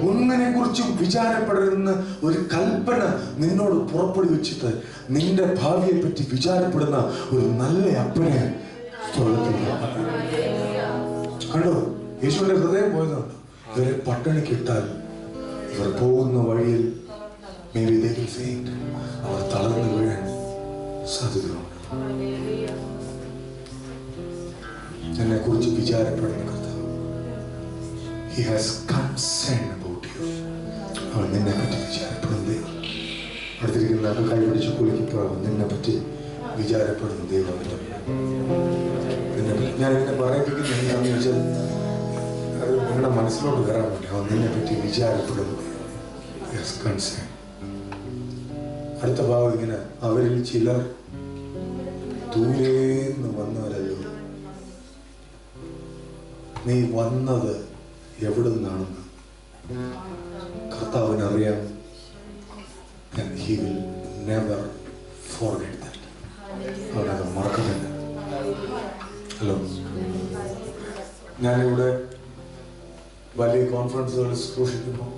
ഒന്നിനെ കുറിച്ചും വിചാരപ്പെടരുതെന്ന് ഒരു കൽപ്പന നിന്നോട് പുറപ്പെടുവിച്ചിട്ട് നിന്റെ ഭാവിയെ പറ്റി വിചാരപ്പെടുന്ന ഒരു നല്ല അപ്പനെ കണ്ടോ? യേശുവിന്റെ ഹൃദയം പോയതുകൊണ്ട് ഇവരെ പട്ടിണിക്കിട്ടാൽ ഇവർ പോകുന്ന വഴിയിൽ അവർ തളർന്നു വീഴാൻ സാധ്യതയുണ്ട്. എന്നെ കുറിച്ച് വിചാരപ്പെടുന്ന കർത്താവ്, He has concern about you. അവൻ നിന്നെ പറ്റി വിചാരപ്പെടുന്ന ദൈവം. അടുത്തിരിക്കുന്ന ആൾക്ക് കൈപിടിച്ച് കുളിക്കപ്പോ നിന്നെ പറ്റി വിചാരപ്പെടുന്ന ദൈവം. ഞാൻ എന്നെ പറയിപ്പിക്കുന്ന എന്താണെന്ന് ചോദിച്ചാൽ അത് നിങ്ങളുടെ മനസ്സിലോട്ട് കയറാൻ വേണ്ടി അവൻ നിന്നെ പറ്റി വിചാരപ്പെടുന്നു. കൺസേൺ. അടുത്ത ഭാഗം ഇങ്ങനെ, അവരിൽ ചിലർ ദൂരേന്ന് വന്നവരല്ലോ. നീ വന്നത് എവിടെ നിന്നാണെന്ന് കർത്താവിനറിയാം. And he will never forget that. അവനത് മറക്കുന്നില്ല. ഹലോ, ഞാനിവിടെ വലിയ കോൺഫറൻസുകൾ ശുശ്രൂഷിക്കുമ്പോൾ,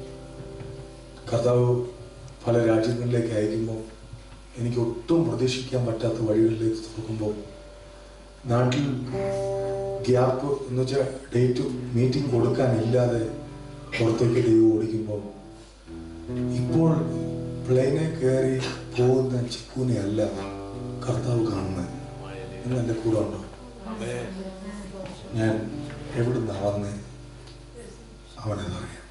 കർത്താവ് പല രാജ്യങ്ങളിലേക്ക് അയക്കുമ്പോൾ, എനിക്ക് ഒട്ടും പ്രതീക്ഷിക്കാൻ പറ്റാത്ത വഴികളിലേക്ക് തുറക്കുമ്പോൾ, നാട്ടിൽ ഗ്യാപ്പ് എന്ന് വെച്ചാൽ ഡേറ്റ് മീറ്റിംഗ് കൊടുക്കാനില്ലാതെ പുറത്തേക്ക് ദൈവം ഓടിക്കുമ്പോൾ, ഇപ്പോൾ പ്ലെയിനെ കയറി പോകുന്ന ചിക്കൂനെ അല്ല കർത്താവ് കാണുന്നത്. ഇന്ന് എൻ്റെ കൂടെ ഉണ്ടോ? ഞാൻ എവിടുന്നാ വന്നേ അവനതറിയാം.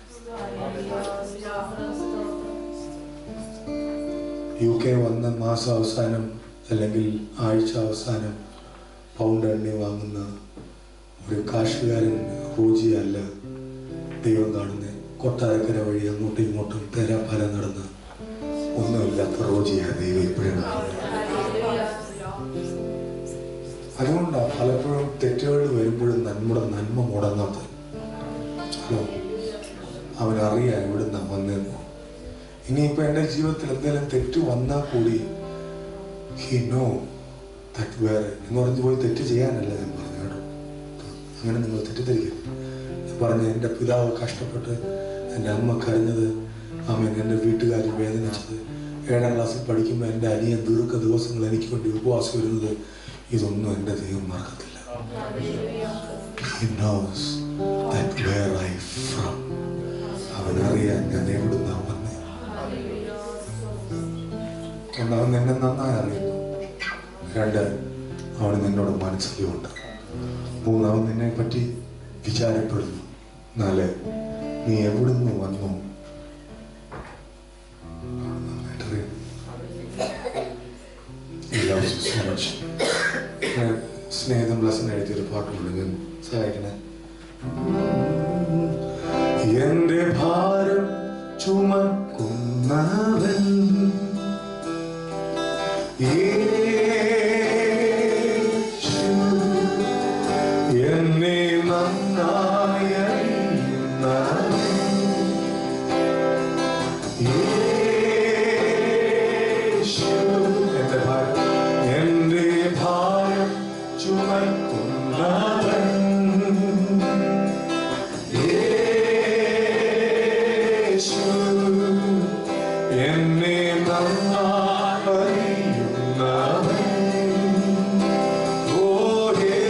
UK വന്ന മാസാവസാനം അല്ലെങ്കിൽ ആഴ്ച അവസാനം പൗണ്ട് എണ്ണ വാങ്ങുന്ന ഒരു കാശുകാരൻ റോജിയല്ല ദൈവം കാണുന്നത്. കൊട്ടാരക്കര വഴി അങ്ങോട്ടും ഇങ്ങോട്ടും തേരാപ്പാര നടന്ന് ഒന്നുമില്ലാത്ത റോജിയാ ദൈവം ഇപ്പോഴും. അതുകൊണ്ടാണ് പലപ്പോഴും തെറ്റുകൾ വരുമ്പോഴും നമ്മുടെ നന്മ മുടങ്ങാത്തത്. അവനറിയാം ഇവിടുന്ന് വന്നേക്കും. ഇനിയിപ്പോ എൻ്റെ ജീവിതത്തിൽ എന്തെങ്കിലും തെറ്റ് വന്നാൽ കൂടി ഹി നോ ദാറ്റ് വേറെ എന്ന് പറഞ്ഞു പോയി തെറ്റ് ചെയ്യാനല്ല ഞാൻ പറഞ്ഞു കേട്ടോ. അങ്ങനെ നിങ്ങൾ തെറ്റിദ്ധരിക്കരുത്. ഞാൻ പറഞ്ഞു എൻ്റെ പിതാവ് കഷ്ടപ്പെട്ട്, എൻ്റെ അമ്മ കരഞ്ഞത്, അമ്മ എൻ്റെ വീട്ടുകാർ വേദനിച്ചത്, 7ാം ക്ലാസ്സിൽ പഠിക്കുമ്പോൾ എൻ്റെ അനിയൻ ദീർഘ ദിവസങ്ങൾ എനിക്ക് വേണ്ടി ഉപവാസം വരുന്നത്, ഇതൊന്നും എൻ്റെ ദൈവം മറക്കത്തില്ല. He knows that where I from. അവനറിയാൻ ഞാൻ എവിടുന്നാ വന്നേ. അവൻ എന്നെ നന്നായി അറിയുന്നു. 2, അവന് നിന്നോട് മനസ്സിലുണ്ട്. 3, അവൻ നിന്നെ പറ്റി വിചാരപ്പെടുന്നു. 4, നീ എവിടുന്ന് വന്നു സ്നേഹിതം ബ്ലസ്സൻ എഴുതിയൊരു പാട്ടുണ്ട്, ഞാൻ സഹായിക്കണേ. എന്റെ ഭാരം ചുമക്കുന്നവൻ എന്നെ നന്നായി എന്റെ ഭാരം ചുമക്കുന്നവൻ എന്നെ നന്നാറിയുന്നവൻ. ഓ യേശു,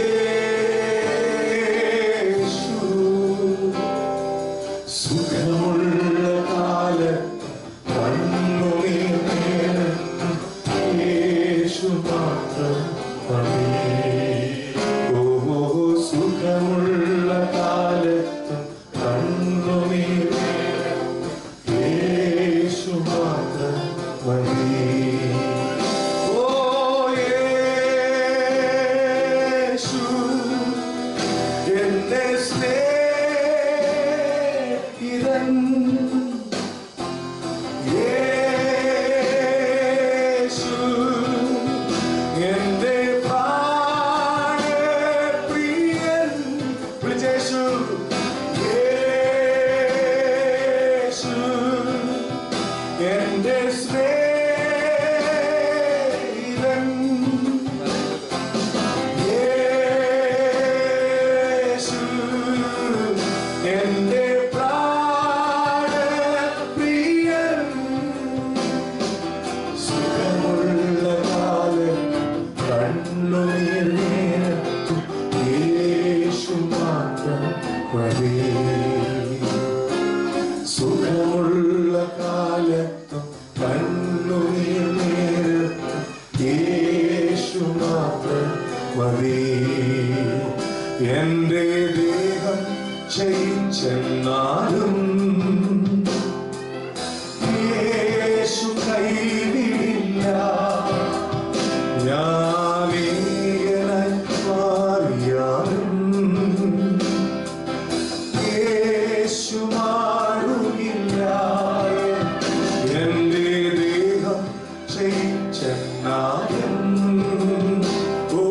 സുഖമുള്ള കാലത്ത് കണ്ണുനീർ നേരത്ത് യേശു മാത്രം മതി. ഓ സുഖമുള്ള കാലത്ത് കണ്ണുനീർ യേശു മാത്രം മതി. ഓ യേശു എന്റെ സ്നേഹിതൻ, യേശു എന്റെ പ്രാണപ്രിയൻ. വിളിച്ചേശു, യേശു എന്റെ സ്നേഹിതൻ, യേശു എന്റെ പ്രാണപ്രിയൻ. സുഖമുള്ള കാലം കണ്ണുനീർ നേരത്ത് യേശു മാത്രം മതി. സുഖമുള്ള കാലത്തും കണ്ണുനീർ നേരത്തും യേശു മാത്രം മതി. എന്റെ ദേഹം ക്ഷയിച്ചെന്നാലും യേശു കൈവിടില്ല. ഞാനീയനായി മാറിയാലും യേശു മാറുകില്ല. എന്റെ ദേഹം ക്ഷയിച്ചെന്നാലും ഓ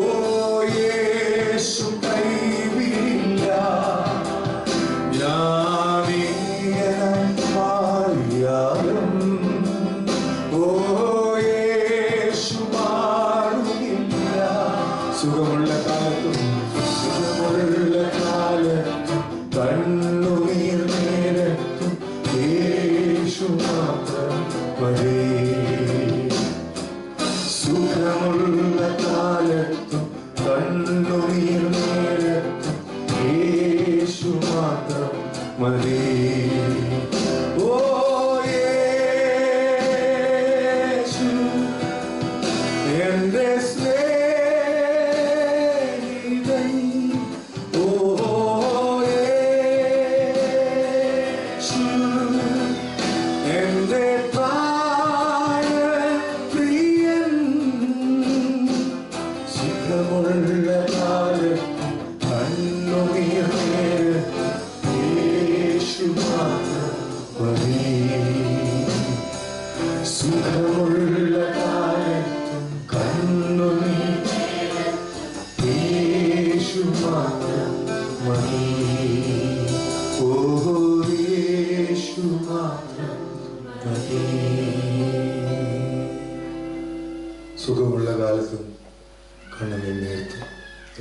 യേശു കൈവിടില്ല. ഞാനീയനായി മാറിയാലും ഓ യേശു മാറുകില്ല. സുഖമുള്ള കാലത്തും സുഖമുള്ള കാലത്തും കണ്ണുനീർ നേരത്തും യേശു മാത്രം മതി. സുഖമുള്ള കാലത്തും കണ്ണുനീർ നേരത്തും യേശു മാത്രം മതി. ഓ യേശു എന്റെ സ്നേഹിതൻ. ഓ യേശു എന്റെ പ്രാണപ്രിയൻ. സുഖമുള്ള കാലത്ത് കണ്ണുനീർ നേരത്ത് യേശു മാത്രം മതി. സുഖ സുഖമുള്ള കാലത്തും കണ്ണനെ നേർത്ത്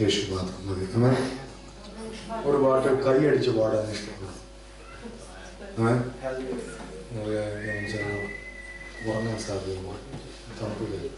യേശു മാത്രം മതി. ഒരു പാട്ട് കൈയടിച്ച് പാടാൻ ഇഷ്ടപ്പെടും. ഉറങ്ങാൻ സാധ്യത തണുപ്പില്ല.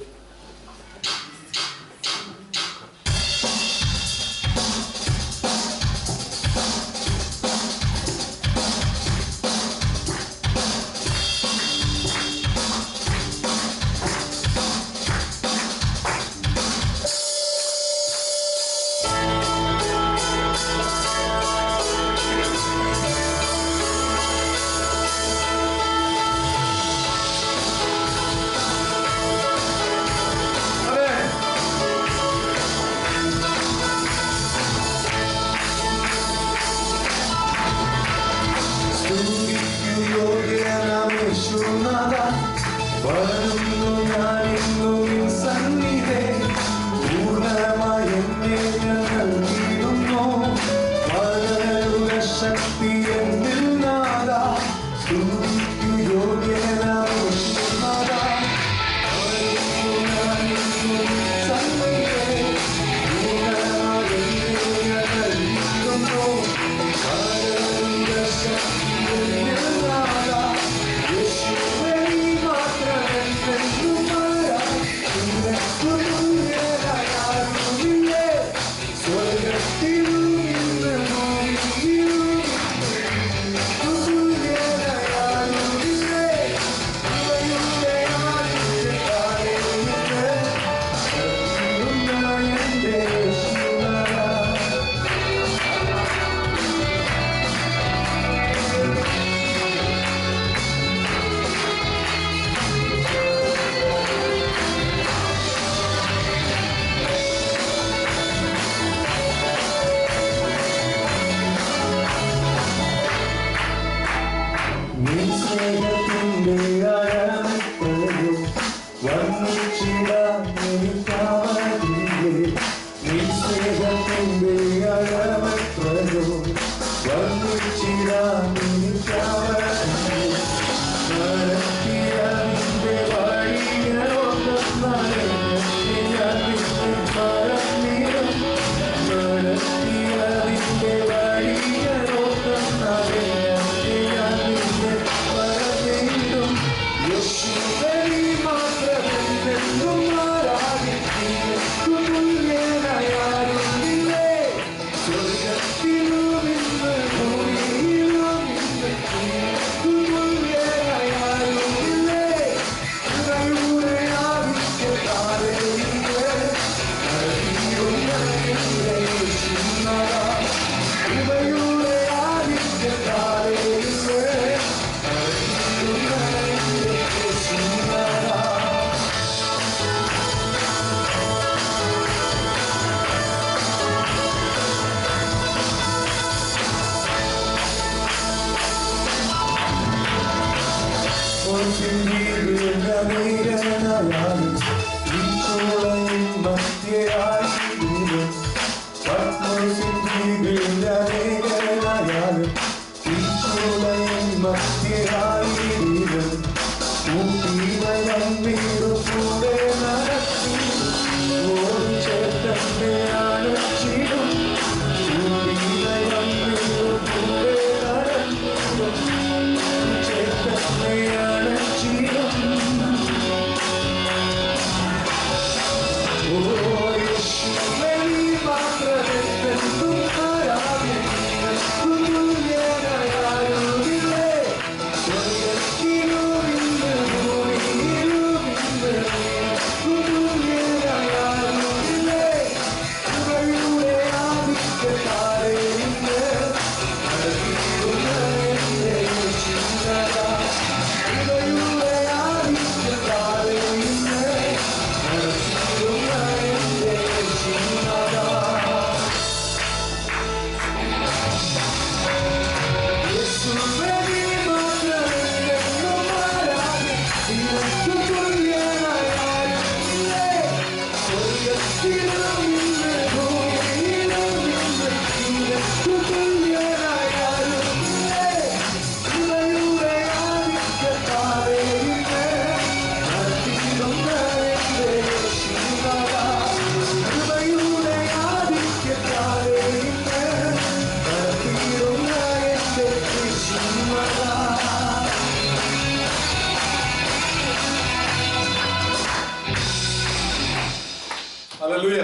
ഹല്ലേലൂയ.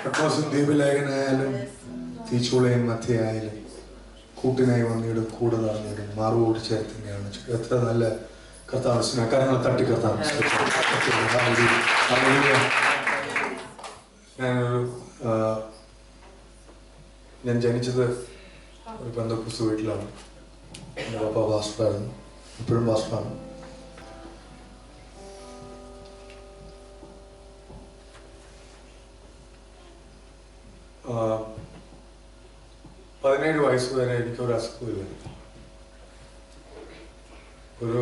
പത്മോസും ദ്വീപലേഖനായാലും തീച്ചൂളയും മധ്യയായാലും കൂട്ടിനായി വന്നിടും കൂടെ നടന്നിടും മാറുകൂടി ചേർത്തന്നെയാണ്. എത്ര നല്ല കർത്താവിനെ കരങ്ങൾ തട്ടി കർത്താവ്. ഞാൻ ജനിച്ചത് ഒരു പെന്തക്കോസ്ത് വീട്ടിലാണ്. എൻ്റെ പപ്പ പാസ്റ്ററായിരുന്നു, ഇപ്പോഴും പാസ്റ്ററാണ്. ആ 17 വയസ്സ് വരെ എനിക്കൊരു അസുഖമില്ല, ഒരു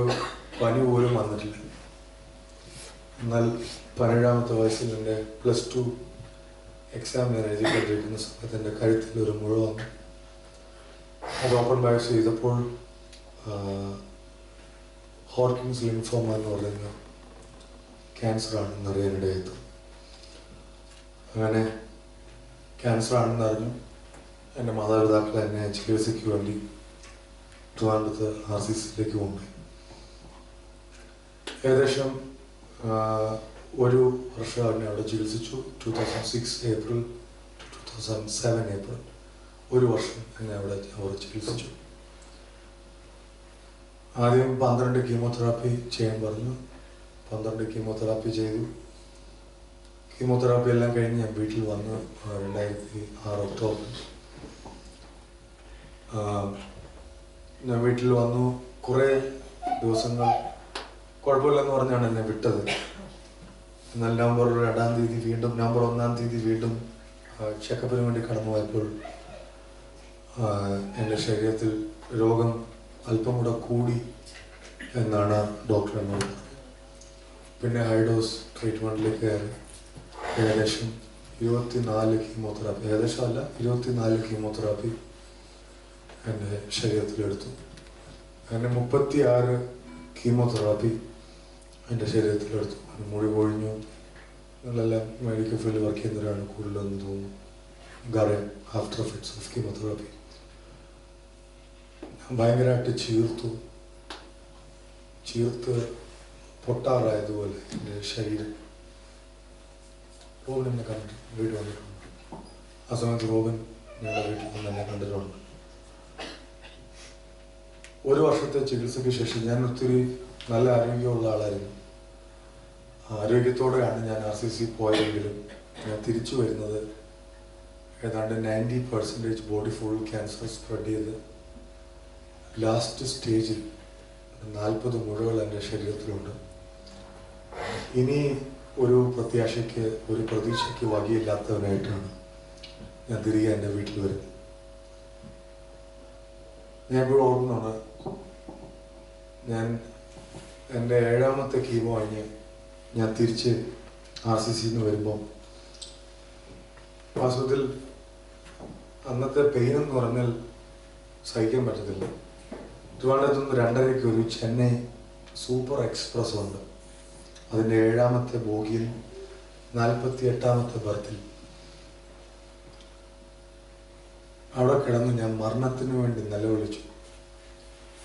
പനി പോലും വന്നിട്ടില്ല. എന്നാൽ 17ാമത്തെ വയസ്സിൽ എൻ്റെ +2 എക്സാം ഞാൻ എഴുതിക്കൊണ്ടിരിക്കുന്ന സമയത്ത് എൻ്റെ കഴുത്തിൽ ഒരു മുഴ വന്നു. അത് ഓപ്പൺ ബയോപ്സി ചെയ്തപ്പോൾ ഹോർക്കിൻസ് ലിംഫോമ എന്ന് പറയുന്ന ക്യാൻസർ ആണെന്ന് അറിയാനിടയായത്. അങ്ങനെ ക്യാൻസർ ആണെന്ന് അറിഞ്ഞു എൻ്റെ മാതാപിതാക്കൾ എന്നെ ചികിത്സയ്ക്ക് വേണ്ടി ട്രിവാൻഡ്രത്ത് RCCയിലേക്ക് കൊണ്ടുപോയി. ഏകദേശം 1 വർഷം എന്നെ അവിടെ ചികിത്സിച്ചു. 2006 ഏപ്രിൽ 2007 ഏപ്രിൽ 1 വർഷം എന്നെ അവിടെ അവർ ചികിത്സിച്ചു. ആദ്യം 12 കീമോതെറാപ്പി ചെയ്യാൻ പറഞ്ഞു. 12 കീമോതെറാപ്പി ചെയ്തു. കീമോതെറാപ്പി എല്ലാം കഴിഞ്ഞ് ഞാൻ വീട്ടിൽ വന്ന് 2006 ഒക്ടോബർ ഞാൻ വീട്ടിൽ വന്നു. കുറേ ദിവസങ്ങൾ കുഴപ്പമില്ലെന്ന് പറഞ്ഞാണ് എന്നെ വിട്ടത്. എന്നാൽ നവംബർ 2-ാം തീയതി വീണ്ടും, നവംബർ 1-ാം തീയതി വീണ്ടും ചെക്കപ്പിന് വേണ്ടി കടന്നു പോയപ്പോൾ എൻ്റെ ശരീരത്തിൽ രോഗം അല്പം കൂടെ കൂടി എന്നാണ് ഡോക്ടർ എന്നോട് പറഞ്ഞത്. പിന്നെ ഹൈഡോസ് ട്രീറ്റ്മെൻറ്റിലേക്ക് കയറി. ഏകദേശം 24 കീമോതെറാപ്പി, ഏകദേശം അല്ല 24 കീമോതെറാപ്പി എൻ്റെ ശരീരത്തിലെടുത്തു. അങ്ങനെ 36 കീമോതെറാപ്പി എൻ്റെ ശരീരത്തിലെടുത്തു. മുടി കൊഴിഞ്ഞു. നിങ്ങളെല്ലാം മെഡിക്കൽ ഫീൽഡിൽ വർക്ക് ചെയ്യുന്നവരാണ് കൂടുതലെന്ന് തോന്നുന്നു. Guardian after effects of chemotherapy. ഞാൻ ഭയങ്കരമായിട്ട് ചീർത്ത് പൊട്ടാറായതുപോലെ എൻ്റെ ശരീരം. റോബൻ എന്നെ കണ്ടിട്ട് വീട്ടിൽ വന്നിട്ടുണ്ട്. ആ സമയത്ത് റോബൻ ഞങ്ങളുടെ വീട്ടിൽ നിന്ന് എന്നെ കണ്ടിട്ടുണ്ട്. 1 വർഷത്തെ ചികിത്സയ്ക്ക് ശേഷം ഞാൻ ഒത്തിരി നല്ല ആരോഗ്യമുള്ള ആളായിരുന്നു. ആരോഗ്യത്തോടെയാണ് ഞാൻ RCC പോയതെങ്കിലും ഞാൻ തിരിച്ചു വരുന്നത് ഏതാണ്ട് 90% ബോഡി ഫുൾ ക്യാൻസർ സ്പ്രെഡ് ചെയ്ത് ലാസ്റ്റ് സ്റ്റേജിൽ 40 മുഴകൾ എൻ്റെ ശരീരത്തിലുണ്ട്. ഇനി ഒരു പ്രതീക്ഷയ്ക്ക് വകയില്ലാത്തവനായിട്ടാണ് ഞാൻ തിരികെ എൻ്റെ വീട്ടിൽ വരുന്നത്. ഞാൻ ഇപ്പോൾ ഓർക്കുന്നുണ്ട്, ഞാൻ എൻ്റെ 7ാമത്തെ കീമോ കഴിഞ്ഞ് ഞാൻ തിരിച്ച് RCCന്ന് വരുമ്പോൾ വാസ്തവത്തിൽ അന്നത്തെ പെയിൻ എന്ന് പറഞ്ഞാൽ സഹിക്കാൻ പറ്റത്തില്ല. ട്രിവാൻഡ്രത്തുനിന്ന് 2:30 ഒരു ചെന്നൈ സൂപ്പർ എക്സ്പ്രസ് ഉണ്ട്. അതിൻ്റെ 7ാമത്തെ ബോഗിയിൽ 48ാമത്തെ ബർത്തിൽ അവിടെ കിടന്ന് ഞാൻ മരണത്തിന് വേണ്ടി നിലവിളിച്ചു.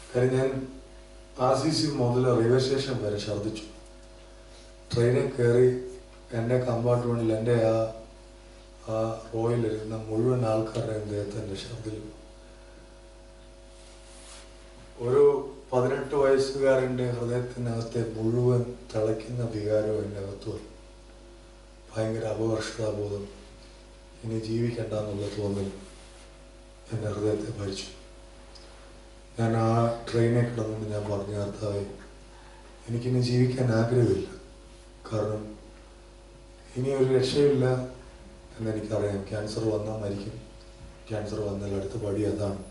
കാര്യം ഞാൻ RCC മുതൽ റെയിൽവേ സ്റ്റേഷൻ വരെ ഛർദ്ദിച്ചു. ട്രെയിനിൽ കയറി എൻ്റെ കമ്പാർട്ട്മെൻറ്റിൽ എൻ്റെ ആ റോയിലിരുന്ന മുഴുവൻ ആൾക്കാരുടെയും ദേഹത്ത് എൻ്റെ ഛർദ്ദിൽ. ഒരു 18 വയസ്സുകാരൻ്റെ ഹൃദയത്തിനകത്തെ മുഴുവൻ തിളയ്ക്കുന്ന വികാരവും എൻ്റെ അകത്ത് വന്നു. ഭയങ്കര അപകർഷതാബോധം, ഇനി ജീവിക്കണ്ട എന്നുള്ള തോന്നൽ എൻ്റെ ഹൃദയത്തെ ഭരിച്ചു. ഞാൻ ആ ട്രെയിനിൽ കിടന്നുകൊണ്ട് ഞാൻ പറഞ്ഞു, കർത്താവേ, എനിക്കിനി ജീവിക്കാൻ ആഗ്രഹമില്ല. കാരണം ഇനി ഒരു രക്ഷയില്ല എന്നെനിക്കറിയാം. ക്യാൻസർ വന്നാൽ മരിക്കും. ക്യാൻസർ വന്നാൽ അടുത്ത പടി അതാണ്.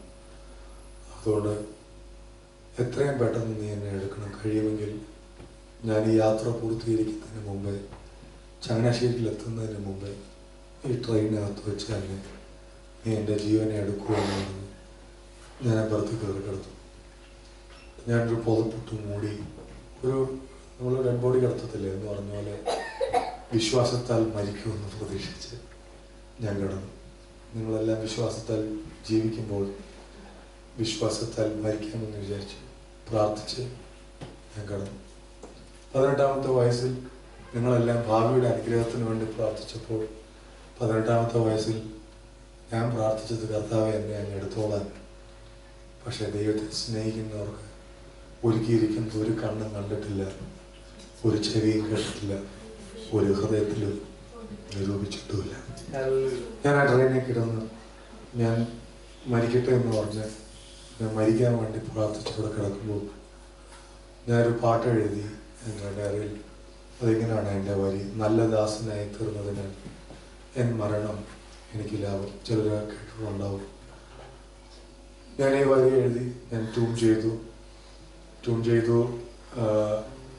അതുകൊണ്ട് എത്രയും പെട്ടെന്ന് നീ എന്നെ എടുക്കണം. കഴിയുമെങ്കിൽ ഞാൻ ഈ യാത്ര പൂർത്തീകരിക്കുന്നതിന് മുമ്പേ, ചങ്ങനാശ്ശേരിയിൽ എത്തുന്നതിന് മുമ്പേ ഈ ട്രെയിനകത്ത് വെച്ച് തന്നെ നീ എൻ്റെ ജീവനെ എടുക്കുമെന്ന് പറഞ്ഞ് ഞാൻ പുറത്ത് കയറി കിടത്തു. ഞാനൊരു പുതപ്പിട്ട് മൂടി, നമ്മൾ ഡെഡ് ബോഡി കിടത്തത്തില്ലേ എന്ന് പറഞ്ഞ പോലെ വിശ്വാസത്താൽ മരിക്കുമെന്ന് പ്രതീക്ഷിച്ച് ഞാൻ കിടന്നു. നിങ്ങളെല്ലാം വിശ്വാസത്താൽ ജീവിക്കുമ്പോൾ വിശ്വാസത്താൽ മരിക്കാമെന്ന് വിചാരിച്ച് പ്രാർത്ഥിച്ച് ഞാൻ കിടന്നു. 18ാമത്തെ വയസ്സിൽ നിങ്ങളെല്ലാം ഭാവിയുടെ അനുഗ്രഹത്തിന് വേണ്ടി പ്രാർത്ഥിച്ചപ്പോൾ 18ാമത്തെ വയസ്സിൽ ഞാൻ പ്രാർത്ഥിച്ചത് കർത്താവെ എന്നെ അങ്ങ് എടുത്തോളാൻ. പക്ഷേ ദൈവത്തെ സ്നേഹിക്കുന്നവർക്ക് ഒരുക്കിയിരിക്കുന്നത് ഒരു കണ്ണും കണ്ടിട്ടില്ല, ഒരു ചെവിയും കേട്ടിട്ടില്ല, ഒരു ഹൃദയത്തിലും നിരൂപിച്ചിട്ടുമില്ല. ഞാൻ ആ ട്രെയിനിൽ കിടന്ന് ഞാൻ മരിക്കട്ടെ എന്ന് പറഞ്ഞ് ഞാൻ മരിക്കാൻ വേണ്ടി പ്രാർത്ഥിച്ചവിടെ കിടക്കുമ്പോൾ ഞാനൊരു പാട്ട് എഴുതി എൻ്റെ ഡയറിയിൽ. അതിങ്ങനെയാണ് എൻ്റെ വരി: നല്ല ദാസനായി തീർന്നതിനാൽ എൻ മരണം എനിക്ക് ലാഭം. ചിലർ കേട്ടിട്ടുണ്ടാവും. ഞാൻ ഈ വരി എഴുതി ഞാൻ ട്യൂൺ ചെയ്തു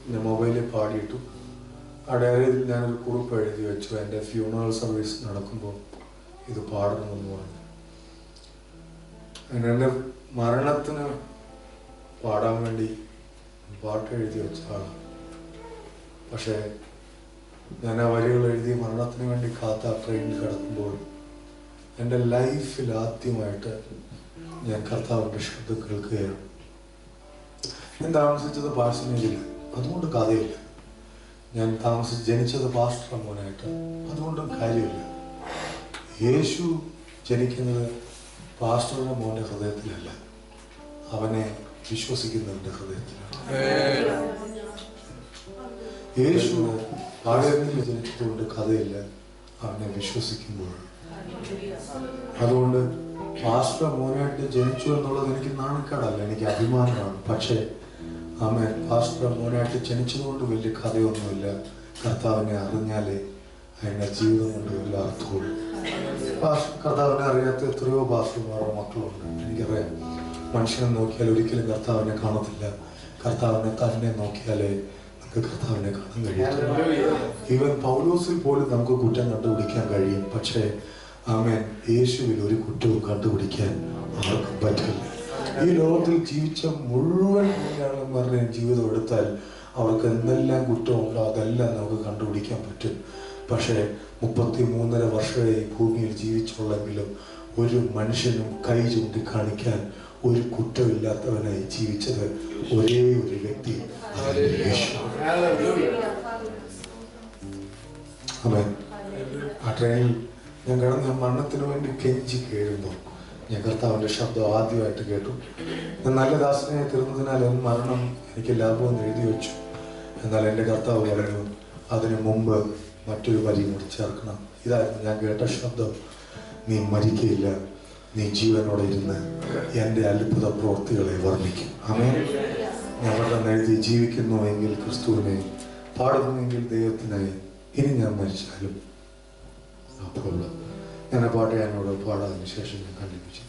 ഞാൻ മൊബൈലിൽ പാടിയിട്ടു. ആ ഡയറിയിൽ ഞാനൊരു കുറിപ്പ് എഴുതി വെച്ചു. എൻ്റെ ഫ്യൂണറൽ സർവീസ് നടക്കുമ്പോൾ ഇത് പാടണമെന്ന് പറഞ്ഞു. അങ്ങനെ എൻ്റെ മരണത്തിന് പാടാൻ വേണ്ടി പാട്ട് എഴുതി വെച്ച ആളാണ്. പക്ഷേ ഞാൻ ആ വരികൾ എഴുതി മരണത്തിന് വേണ്ടി കാത്ത ട്രെയിനിൽ കിടക്കുമ്പോൾ എൻ്റെ ലൈഫിൽ ആദ്യമായിട്ട് ഞാൻ കർത്താവിൻ്റെ ശബ്ദം കേൾക്കുകയാണ്. ഞാൻ താമസിച്ചത് പാഴ്സനേജില്ല, അതുകൊണ്ട് കഥയില്ല. ഞാൻ ജനിച്ചത് പാസ്റ്റർ മോനായിട്ട്, അതുകൊണ്ടും കാര്യമില്ല. യേശു ജനിക്കുന്നത് പാസ്റ്ററുടെ മോൻ്റെ ഹൃദയത്തിലല്ല, അവനെ വിശ്വസിക്കുന്നവന്റെ ഹൃദയത്തിലാണ്. യേശു പാളയത്തിൽ ജനിച്ചതുകൊണ്ട് കഥയില്ല, അവനെ വിശ്വസിക്കുമ്പോൾ. അതുകൊണ്ട് പാസ്റ്റർ മോനായിട്ട് ജനിച്ചു എന്നുള്ളത് എനിക്ക് നാണക്കേടല്ല, എനിക്ക് അഭിമാനമാണ്. പക്ഷേ ആമേൻ, പാസ്റ്റർ മോനായിട്ട് ജനിച്ചതുകൊണ്ട് വലിയ കഥയൊന്നുമില്ല. കർത്താവിനെ അറിഞ്ഞാലേ അതിൻ്റെ ജീവിതം കൊണ്ട് വലിയ അർത്ഥമുള്ളൂ. കർത്താവിനെ അറിയാത്ത എത്രയോ പാസ്റ്റർമാരോ മക്കളുണ്ട്. എനിക്കറിയാം, മനുഷ്യനെ നോക്കിയാൽ ഒരിക്കലും കർത്താവിനെ കാണത്തില്ല. കർത്താവിനെ തന്നെ നോക്കിയാലേ നമുക്ക് കർത്താവിനെ കാണാൻ കഴിയും. ഈവൻ പൗലോസിൽ പോലും നമുക്ക് കുറ്റം കണ്ടുപിടിക്കാൻ കഴിയും. പക്ഷേ ആമേൻ, യേശുവിൽ ഒരു കുറ്റവും കണ്ടുപിടിക്കാൻ ആർക്കും പറ്റില്ല. ഈ ലോകത്തിൽ ജീവിച്ച മുഴുവൻ പുണ്യാളന്മാരുടെയും ജീവിതം എടുത്താൽ അവർക്ക് എന്തെല്ലാം കുറ്റമുണ്ടോ അതെല്ലാം നമുക്ക് കണ്ടുപിടിക്കാൻ പറ്റും. പക്ഷേ 33.5 വർഷമേ ഈ ഭൂമിയിൽ ജീവിച്ചുള്ളെങ്കിലും ഒരു മനുഷ്യനും കൈ ചൂണ്ടി കാണിക്കാൻ ഒരു കുറ്റമില്ലാത്തവനായി ജീവിച്ചത് ഒരേ ഒരു വ്യക്തി, യേശു. ആമേൻ. ആ ട്രെയിനിൽ ഞാൻ കിടന്ന് മരണത്തിന് വേണ്ടി കെഞ്ചി കേഴുമ്പോൾ ഞാൻ കർത്താവിൻ്റെ ശബ്ദം ആദ്യമായിട്ട് കേട്ടു. ഞാൻ നല്ല ദാസനായി തീർന്നതിനാൽ എൻ മരണം എനിക്ക് ലാഭമെന്ന് എഴുതി വെച്ചു. എന്നാൽ എൻ്റെ കർത്താവ് പറഞ്ഞു, അതിനു മുമ്പ് മറ്റൊരു വരി കൂടി ചേർക്കണം. ഇതായിരുന്നു ഞാൻ കേട്ട ശബ്ദം: നീ മരിക്കയില്ല, നീ ജീവനോടെ ഇരുന്ന് എൻ്റെ അത്ഭുത പ്രവൃത്തികളെ വർണ്ണിക്കും. ആമേൻ. ഞാൻ പെട്ടെന്ന് എഴുതി: ജീവിക്കുന്നുവെങ്കിൽ ക്രിസ്തുവിനെ, പാടുന്നുവെങ്കിൽ ദൈവത്തിനായി, ഇനി ഞാൻ മരിച്ചാലും അപ്പോൾ ഞാൻ ആ പാട്ട് എന്നോട് പാടാതിന് ശേഷം ഞാൻ കണ്ടിപ്പിച്ചു.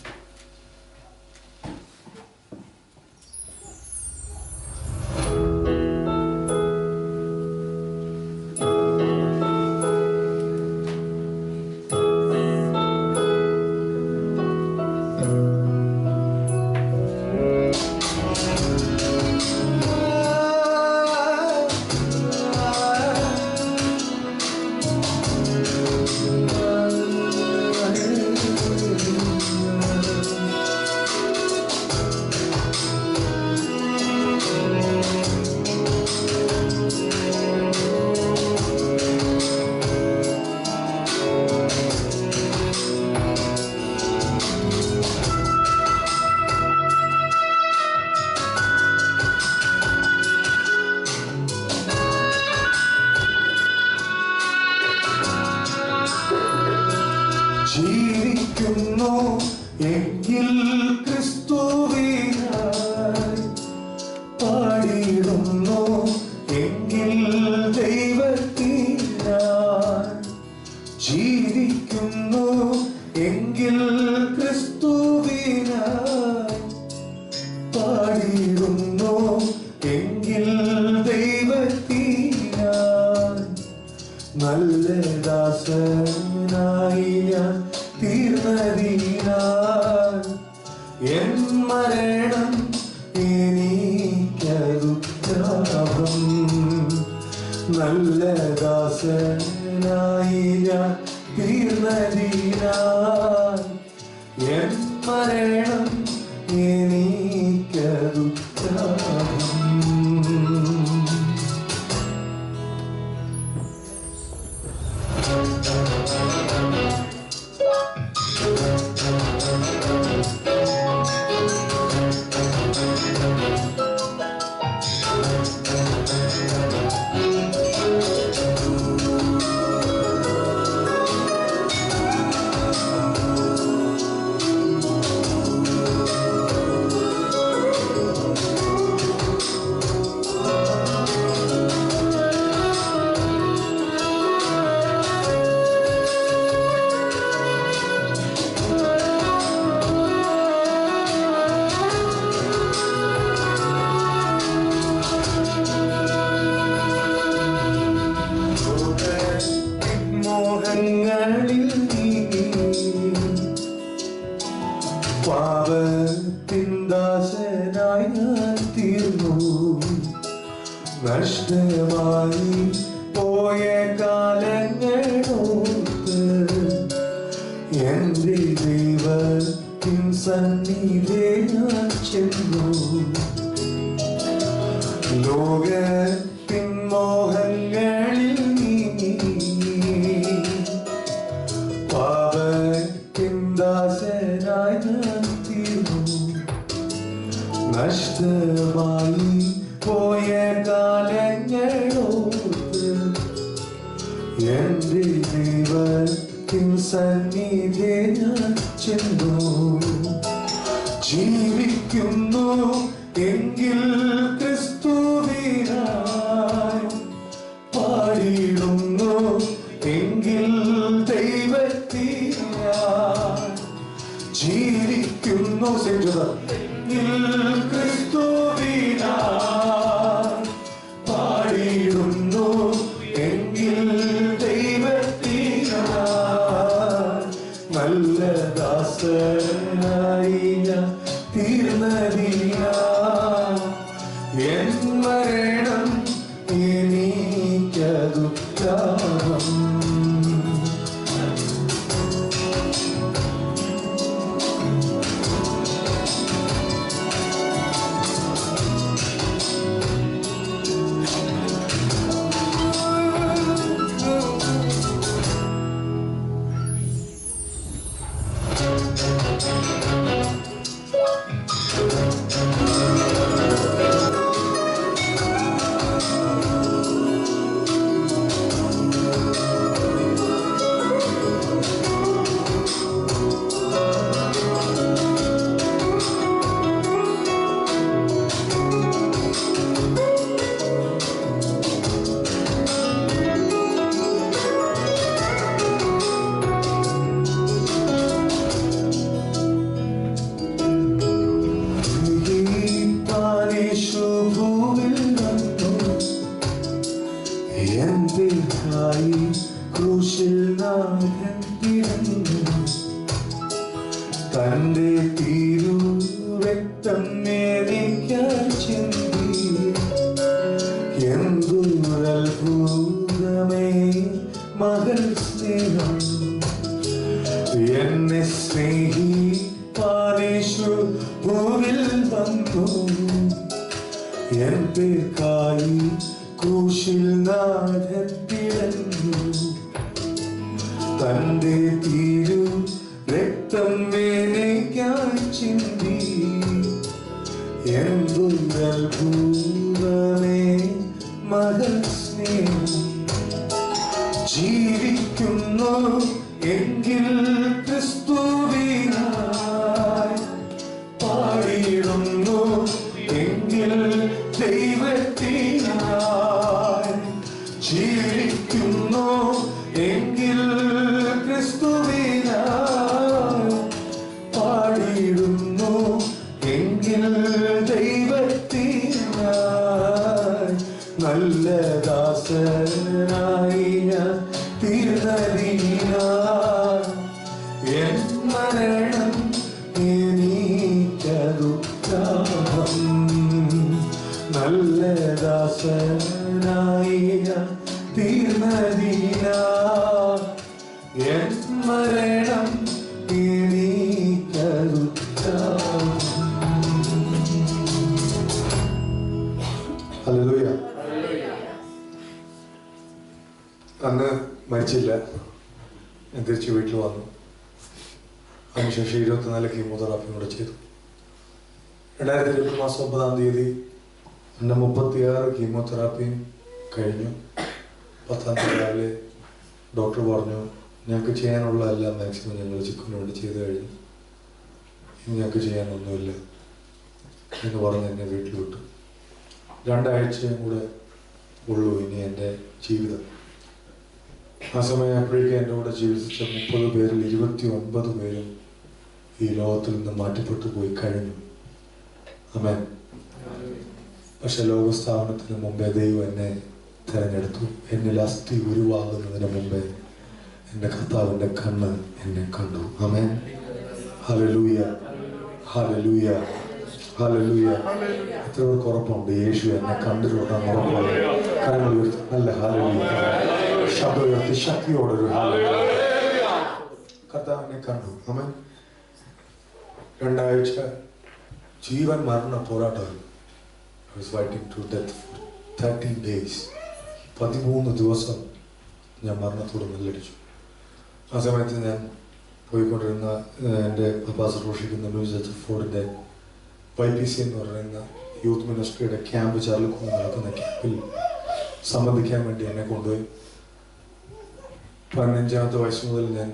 ജീവിക്കുന്നു എങ്കിൽ ക്രിസ്തുവിനായി, പാടിടുന്നു എങ്കിൽ ദൈവത്തിനായി. ജീവിക്കുന്നു എങ്കിൽ ക്രിസ്തുവിനായി, പാടിടുന്നു എങ്കിൽ ദൈവത്തിനായി. നല്ല ദാസനായി ഞാൻ തീർന്നതിനാൽ എൻ മരണം എനിക്കതു ലാഭം. നല്ല ദാസനായി ഞാൻ തീർന്നതിനാൽ എൻ മരണം എനിക്കതു ലാഭം. നഷ്ടമായി പോയ കാലങ്ങളോർത്ത് എന്റെ ദൈവത്തിൻ സന്നിധിയെ ഞാൻ ചെന്നു. ലോകത്തിൻ മോഹങ്ങളിൽ നീങ്ങി പാപത്തിൻ ദാസനായി ഞാൻ തീർന്നു. നഷ്ടമായി പോയ കാലങ്ങളോർത്ത് എന്റെ ദൈവത്തിൻ സന്നിധിയെ ഞാൻ ചെന്നു. ജീവിക്കുന്നു എങ്കിൽ ക്രിസ്തുവിനായി, പാടിയിടുന്നു എങ്കിൽ ദൈവത്തിനായി. ജീവിക്കുന്നു ക്രിസ്തുവിനായി, പാടിയിടുന്നു എങ്കിൽ ദൈവത്തിനായി. നല്ല ദാസനായി ഞാൻ തീർന്നതിനാൽ എൻ മരണം എനിക്കതു ലാഭം. തന്റെ തിരുരക്തം എനിക്കായി ചിന്തി. എന്തൊരത്ഭുതമേ മകൾ സ്നേഹം. എന്നെ സ്നേഹിപ്പാനേശു ഭൂവിൽ വന്നു. എൻ പേർക്കായി ക്രൂശിൽ നാഥൻ പിടഞ്ഞു. തന്റെ തിരു രക്തം എനിക്കായി ചിന്തി. എന്തൊരത്ഭുതമേ മകൾ സ്നേഹം. ജീവിക്കുന്നു എങ്കിൽ ക്രിസ്തുവിനായി, പാടിയിടുന്നു എങ്കിൽ ദൈവത്തിനായി. ജീവിക്കുന്നു എങ്കിൽ ക്രിസ്തുവിനായി, പാടിയിടുന്നു എങ്കിൽ ദൈവത്തിനായി. നല്ല ദാസനായി ഞാൻ തീർന്നതിനാൽ എൻ മരണം എനിക്കതു ലാഭം. നല്ല ദാസനായി ഞാൻ തീർന്നതിനാൽ എൻ മരണം എനിക്കതു ലാഭം. ഹല്ലേലൂയ. അന്ന് മരിച്ചില്ല, ഞാൻ തിരിച്ച് വീട്ടിൽ വന്നു. അതിനുശേഷം 24 കീമോതെറാപ്പിയും കൂടെ ചെയ്തു. 2020 മാസം 9 എൻ്റെ 36 കീമോതെറാപ്പിയും കഴിഞ്ഞു. 10 രാവിലെ ഡോക്ടർ പറഞ്ഞു, ഞങ്ങൾക്ക് ചെയ്യാനുള്ള എല്ലാം മാക്സിമം ഞങ്ങൾ ചിക്കുന് വേണ്ടി ചെയ്ത് കഴിഞ്ഞു, ഇനി ഞങ്ങൾക്ക് ചെയ്യാനൊന്നുമില്ല എന്ന് പറഞ്ഞ് എന്നെ വീട്ടിൽ വിട്ടു. 2 ആഴ്ചയും കൂടെ ഉള്ളൂ ഇനി എൻ്റെ ജീവിതം. ആ സമയപ്പോഴേക്കും എൻ്റെ കൂടെ ജീവിച്ച 30 പേരിൽ 29 പേരും ഈ ലോകത്തിൽ നിന്ന് മാറ്റപ്പെട്ടു പോയി കഴിഞ്ഞു. ആമേൻ. പക്ഷെ ലോകസ്ഥാപനത്തിന് മുമ്പേ ദൈവം എന്നെ തിരഞ്ഞെടുത്തു. എന്നിൽ അസ്ഥി ഉരുവാകുന്നതിന് മുമ്പേ എൻ്റെ കർത്താവിൻ്റെ കണ്ണ് എന്നെ കണ്ടു. ആമേൻ. Hallelujah, hallelujah, hallelujah. എത്ര പേർക്ക് ഉറപ്പുണ്ട് യേശു എന്നെ കണ്ടിട്ടുണ്ടെന്ന് ഉറപ്പുണ്ട്? കരങ്ങൾ ഉയർത്തി നല്ല ഹല്ലേലൂയ, ശബ്ദം ഉയർത്തി ശക്തിയോടൊരു ഹല്ലേലൂയ. കർത്താവ് എന്നെ കണ്ടു. ആമേൻ. 2 ആഴ്ച ജീവൻ മരണ പോരാട്ടമായിരുന്നു. I was fighting to death for 13 days. 13 ദിവസം ഞാൻ മരണത്തോട് മല്ലടിച്ചു. ആ സമയത്ത് ഞാൻ പോയിക്കൊണ്ടിരുന്ന എൻ്റെ പാസ്റ്റർ റോഷിക്കുന്ന ലൂയിസ് ഫോർഡിൻ്റെ YPC എന്ന് പറയുന്ന യൂത്ത് മിനിസ്ട്രിയുടെ ക്യാമ്പ് ചാർലിക്കുന്ന് നടക്കുന്ന ക്യാമ്പിൽ സംബന്ധിക്കാൻ വേണ്ടി എന്നെ കൊണ്ടുപോയി. 15ാമത്തെ വയസ്സ് മുതൽ ഞാൻ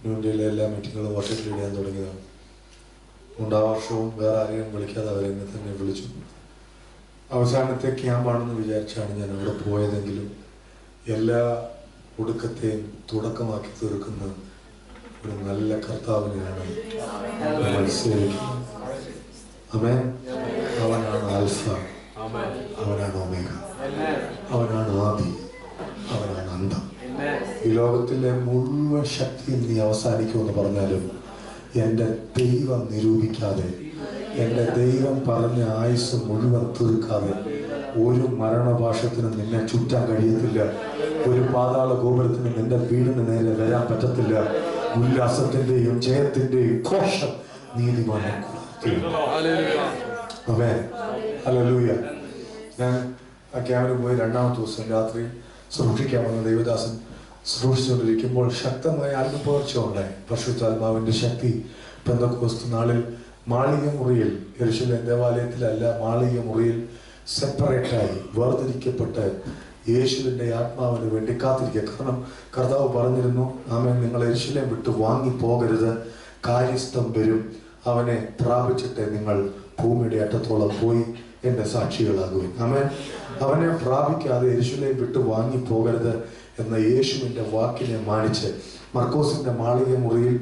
ന്യൂ ഇന്ത്യയിലെ എല്ലാ മീറ്റിങ്ങുകളും വർഷത്തിൽ ഇടാൻ തുടങ്ങിയതാണ്. ആ വർഷവും വേറെ ആരെയും വിളിക്കാതെ അവരെന്നെ തന്നെ വിളിച്ചു. അവസാനത്തെ ക്യാമ്പാണെന്ന് വിചാരിച്ചാണ് ഞാൻ അവിടെ പോയതെങ്കിലും എല്ലാ ഒടുക്കത്തെയും തുടക്കമാക്കി തീർക്കുന്ന ഒരു നല്ല കർത്താവിനെയാണ് നമ്മൾ സേവിക്കുന്നത്. ആമേൻ. അവനാണ് ആൽഫ, അവനാണ് ഒമേഗ, അവനാണ് ആദി, അവനാണ് അന്തം. ഈ ലോകത്തിലെ മുഴുവൻ ശക്തിയും നീ അവസാനിക്കുമെന്ന് പറഞ്ഞാലും എൻ്റെ ദൈവം നിരൂപിക്കാതെ, എൻ്റെ ദൈവം പറഞ്ഞ ആയുസ് മുഴുവൻ തീർക്കാതെ ഒരു മരണഭാഷത്തിനും നിന്നെ ചുറ്റാൻ കഴിയത്തില്ല. ഒരു പാതാള ഗോപുരത്തിന് നിന്റെ വീടിന് നേരെ വരാൻ പറ്റത്തില്ല. ഉല്ലാസത്തിന്റെയും ജയത്തിന്റെയും ഘോഷം നീതിമാനെ. ആമേൻ. ഹല്ലേലൂയ. ഞാൻ ആ ക്യാമ്പിന് പോയി 2ാമത്തെ ദിവസം രാത്രി സൂക്ഷിക്കാൻ വന്ന ദൈവദാസൻ സൂക്ഷിച്ചുകൊണ്ടിരിക്കുമ്പോൾ ശക്തമായ ആത്മപകർച്ച ഉണ്ടായി. പരിശുദ്ധാത്മാവിന്റെ ശക്തി പെന്തക്കോസ്ത് നാളിൽ മാളിക മുറിയിൽ, യെരൂശലേം ദേവാലയത്തിലല്ല, മാളിക മുറിയിൽ സെപ്പറേറ്റായി വേർതിരിക്കപ്പെട്ട് യേശുവിൻ്റെ ആത്മാവിന് വേണ്ടി കാത്തിരിക്കുക. കാരണം കർത്താവ് പറഞ്ഞിരുന്നു, ആമേൻ, നിങ്ങൾ യെരൂശലേം വിട്ട് വാങ്ങിപ്പോകരുത്, കാര്യസ്ഥം വരും, അവനെ പ്രാപിച്ചിട്ട് നിങ്ങൾ ഭൂമിയുടെ അറ്റത്തോളം പോയി എൻ്റെ സാക്ഷികളാകുവിൻ. ആമേൻ. അവനെ പ്രാപിക്കാതെ യെരൂശലേം വിട്ട് വാങ്ങിപ്പോകരുത് എന്ന യേശുവിൻ്റെ വാക്കിനെ മാനിച്ച് മർക്കോസിന്റെ മാളിക മുറിയിൽ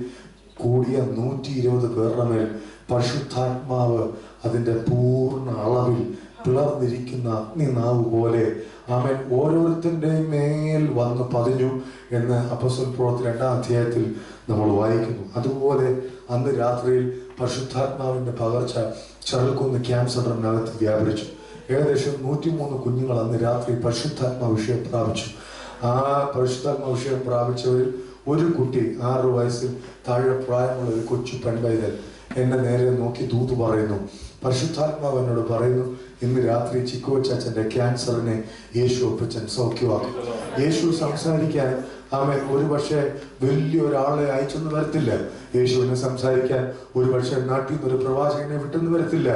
കൂടിയ 120 പേരുടെ മേൽ പരിശുദ്ധാത്മാവ് അതിൻ്റെ പൂർണ്ണ അളവിൽ പിളർന്നിരിക്കുന്ന അഗ്നിനാവ് പോലെ ആമേൻ ഓരോരുത്തരുടെയും മേൽ വന്ന് പതിഞ്ഞു എന്ന് അപ്പോസ്തല പ്രവൃത്തി 2-ാം അധ്യായത്തിൽ നമ്മൾ വായിക്കുന്നു. അതുപോലെ അന്ന് രാത്രിയിൽ പരിശുദ്ധാത്മാവിന്റെ പകർച്ച ചരൽക്കുന്ന് ക്യാമ്പ് സെന്ററിനകത്ത് വ്യാപരിച്ചു. ഏകദേശം 103 കുഞ്ഞുങ്ങൾ അന്ന് രാത്രി പരിശുദ്ധാത്മാവിഷയം പ്രാപിച്ചു. ആ പരിശുദ്ധാത്മാവിഷയം പ്രാപിച്ചവരിൽ ഒരു കുട്ടി 6 വയസ്സിൽ താഴെ പ്രായമുള്ള ഒരു കൊച്ചു പെൺപൈതൽ എന്നെ നേരെ നോക്കി ദൂത് പറയുന്നു. പരിശുദ്ധാത്മാവ് എന്നോട് പറയുന്നു, ഇന്ന് രാത്രി ചിക്കോ ചാച്ചന്റെ ക്യാൻസറിനെ യേശു ഒപ്പിച്ചൻ സൗഖ്യമാക്കും. യേശു സംസാരിക്കാൻ ആമേൻ ഒരു പക്ഷേ വലിയൊരാളെ അയച്ചെന്ന് വരത്തില്ല. യേശുവിനെ സംസാരിക്കാൻ ഒരു പക്ഷേ നാട്ടിൽ നിന്നൊരു പ്രവാചകനെ വിട്ടെന്ന് വരത്തില്ല.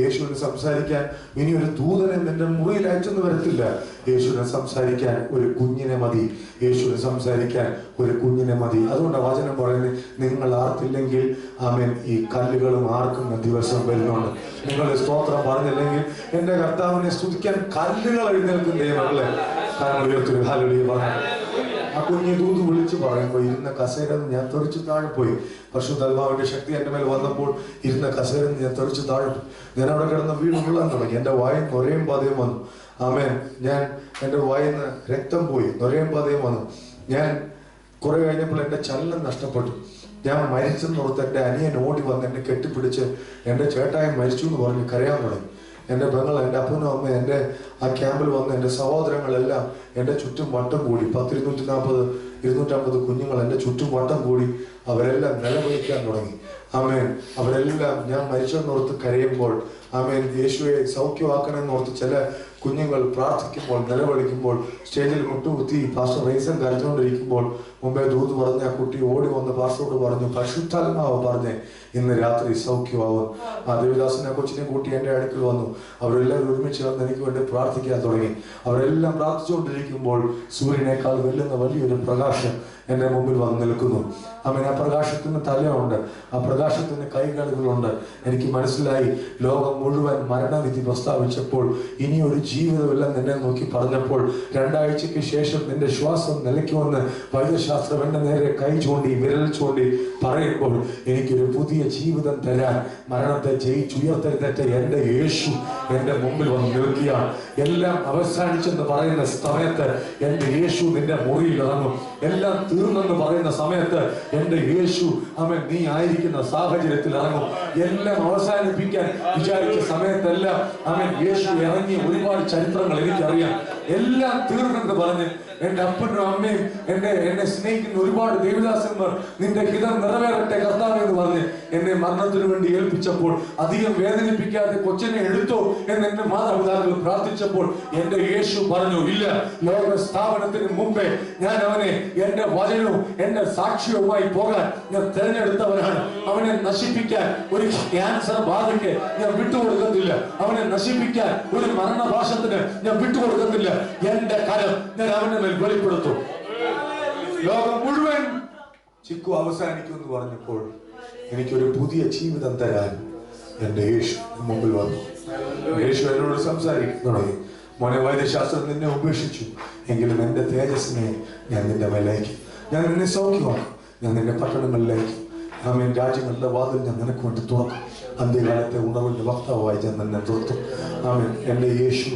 യേശുവിനെ സംസാരിക്കാൻ ഇനി ഒരു ദൂതനെ നിന്റെ മുറിയിൽ അയച്ചെന്ന് വരത്തില്ല. യേശുവിനെ സംസാരിക്കാൻ ഒരു കുഞ്ഞിനെ മതി. യേശുവിനെ സംസാരിക്കാൻ ഒരു കുഞ്ഞിനെ മതി. അതുകൊണ്ട് വചനം പറയുന്നത്, നിങ്ങൾ ആർത്തില്ലെങ്കിൽ ആമേൻ ഈ കല്ലുകളും ആർക്കുന്ന ദിവസം വരുന്നുണ്ട്. നിങ്ങൾ സ്തോത്രം പറഞ്ഞില്ലെങ്കിൽ എൻ്റെ കർത്താവിനെ സ്തുതിക്കാൻ കല്ലുകൾ എഴുന്നേൽക്കും ദൈവങ്ങളെ. കാരണം ഉയർത്തി ഹല്ലേലൂയ പറഞ്ഞു. ആ കുഞ്ഞ് ദൂത് വിളിച്ചു പറയുമ്പോൾ ഇരുന്ന കസേര ഞാൻ തെറിച്ച് താഴെ പോയി. പരിശുദ്ധാത്മാവിന്റെ ശക്തി എൻ്റെ മേൽ വന്നപ്പോൾ ഇരുന്ന കസേര ഞാൻ തെറിച്ച് താഴെ പോയി. ഞാൻ അവിടെ കിടന്ന് വീട് വീഴാൻ തുടങ്ങി. എൻ്റെ വായിൽ നൊരയും പതയും വന്നു. ആമേൻ. ഞാൻ എൻ്റെ വായിൽ നിന്ന് രക്തം പോയി, നൊരയും പതയും വന്നു. ഞാൻ കുറെ കഴിഞ്ഞപ്പോൾ എൻ്റെ ചലനം നഷ്ടപ്പെട്ടു. ഞാൻ മരിച്ചെന്നോർത്ത് എൻ്റെ അനിയൻ ഓടി വന്ന് എന്നെ കെട്ടിപ്പിടിച്ച് എൻ്റെ ചേട്ടായി മരിച്ചു എന്ന് പറഞ്ഞ് കരയാൻ തുടങ്ങി. എൻ്റെ പെങ്ങൾ, എൻ്റെ അപ്പനും അമ്മ, എൻ്റെ ആ ക്യാമ്പിൽ വന്ന് എൻ്റെ സഹോദരങ്ങളെല്ലാം എൻ്റെ ചുറ്റും വട്ടം കൂടി. 250 കുഞ്ഞുങ്ങൾ എൻ്റെ ചുറ്റും വട്ടം കൂടി. അവരെല്ലാം നിലവിളിക്കാൻ തുടങ്ങി. ആമേൻ. അവരെല്ലാം ഞാൻ മരിച്ചെന്നോർത്ത് കരയുമ്പോൾ ആമേൻ യേശുവെ സൗഖ്യമാക്കണമെന്നോർത്ത് ചില കുഞ്ഞുങ്ങൾ പ്രാർത്ഥിക്കുമ്പോൾ, നിലവിളിക്കുമ്പോൾ, സ്റ്റേജിൽ മുട്ടുകുത്തി പാസ്റ്റർ റൈസൻ കരഞ്ഞുകൊണ്ടിരിക്കുമ്പോൾ മുമ്പേ ദൂത് പറഞ്ഞ ആ കുട്ടി ഓടി വന്ന് പാസ്റ്ററോട് പറഞ്ഞു, പരിശുദ്ധാത്മാവ് പറഞ്ഞേ ഇന്ന് രാത്രി സൗഖ്യമാവും. ആ ദേവദാസനെ കൊച്ചിനെ കൂട്ടി എൻ്റെ അടുക്കൽ വന്നു. അവരെല്ലാവരും ഒരുമിച്ച് വന്ന് എനിക്ക് വേണ്ടി പ്രാർത്ഥിക്കാൻ തുടങ്ങി. അവരെല്ലാം പ്രാർത്ഥിച്ചുകൊണ്ടിരിക്കുമ്പോൾ സൂര്യനേക്കാൾ വെല്ലുന്ന വലിയൊരു പ്രകാശം എൻ്റെ മുമ്പിൽ വന്ന് നിൽക്കുന്നു. അവൻ ആ പ്രകാശത്തിന് തലയുണ്ട്, ആ പ്രകാശത്തിന് കൈകാലുകളുണ്ട്. എനിക്ക് മനസ്സിലായി, ലോകം മുഴുവൻ മരണവിധി പ്രസ്താവിച്ചപ്പോൾ ഇനിയൊരു ജീവിതമില്ലെന്ന് എന്നെ നോക്കി പറഞ്ഞപ്പോൾ 2 ആഴ്ചയ്ക്ക് ശേഷം നിന്റെ ശ്വാസം നിലയ്ക്കുമെന്ന് വൈദ്യശാസ്ത്രം എന്റെ നേരെ കൈ ചൂണ്ടി വിരൽ ചൂണ്ടി പറയുമ്പോൾ എനിക്കൊരു പുതിയ ജീവിതം തരാൻ മരണത്തെ ജയിച്ചുയർത്തെഴുന്നേറ്റ എൻ്റെ യേശു എൻ്റെ മുമ്പിൽ വന്ന് നിൽക്കുകയാണ്. എല്ലാം അവസാനിച്ചെന്ന് പറയുന്ന സമയത്ത് എൻ്റെ യേശു നിന്റെ മുറിയിൽ ഇറങ്ങും. എല്ലാം തീർന്നെന്ന് പറയുന്ന സമയത്ത് എൻ്റെ യേശു അവൻ നീ ആയിരിക്കുന്ന സാഹചര്യത്തിൽ ഇറങ്ങും. എല്ലാം അവസാനിപ്പിക്കാൻ വിചാരിച്ച സമയത്തെല്ലാം അവൻ യേശു ഇറങ്ങിയ ഒരുപാട് ചരിത്രങ്ങൾ എനിക്കറിയാം. എല്ലാം തീർന്നെന്ന് പറഞ്ഞ് എൻ്റെ അപ്പനും അമ്മയും എന്നെ സ്നേഹിക്കുന്ന ഒരുപാട് ദേവദാസന്മാർ നിന്റെ ഹിതം നിറവേറട്ടെ കർത്താവേ എന്ന് പറഞ്ഞ് എന്നെ മരണത്തിന് വേണ്ടി ഏൽപ്പിച്ചപ്പോൾ, അധികം വേദനിപ്പിക്കാതെ കൊച്ചിനെ എടുത്തോ എന്ന് എന്റെ മാതാപിതാക്കൾ പ്രാർത്ഥിച്ചപ്പോൾ എൻ്റെ യേശു പറഞ്ഞു, ഇല്ല, ലോക സ്ഥാപനത്തിന് മുമ്പേ ഞാൻ അവനെ എന്റെ വചനവും എന്റെ സാക്ഷ്യവുമായി പോകാൻ ഞാൻ തിരഞ്ഞെടുത്തവനാണ്. അവനെ നശിപ്പിക്കാൻ ഒരു ക്യാൻസർ ബാധയ്ക്ക് ഞാൻ വിട്ടുകൊടുക്കത്തില്ല. അവനെ നശിപ്പിക്കാൻ ഒരു മരണഭാഷത്തിന് ഞാൻ വിട്ടുകൊടുക്കത്തില്ല. എന്റെ കരം ഞാൻ അവന്റെ മേൽ വെളിപ്പെടുത്തും. ലോകം മുഴുവൻ ചിക്കു അവസാനിക്കും എന്ന് പറഞ്ഞപ്പോൾ എനിക്കൊരു പുതിയ ജീവിതം തരാൻ എന്റെ യേശു മുമ്പിൽ വന്നു. യേശു എന്നോട് സംസാരിക്കാൻ തുടങ്ങി, മോനെ, വൈദ്യശാസ്ത്രം നിന്നെ ഉപേക്ഷിച്ചു എങ്കിലും എന്റെ തേജസ്സിനെ ഞാൻ നിന്റെ മേലേക്ക്, ഞാൻ നിന്നെ സൗഖ്യമാക്കും, ഞാൻ നിന്റെ പട്ടണങ്ങളിലേക്ക്, ആമേൻ, രാജ്യങ്ങളുടെ വാതിൽ ഞാൻ നിനക്ക് വേണ്ടി തുറക്കും. അന്ത്യകാലത്തെ ഉണർവിന്റെ വക്താവായി ഞാൻ നിന്നെ തുറത്തും. ആമേൻ. എന്റെ യേശു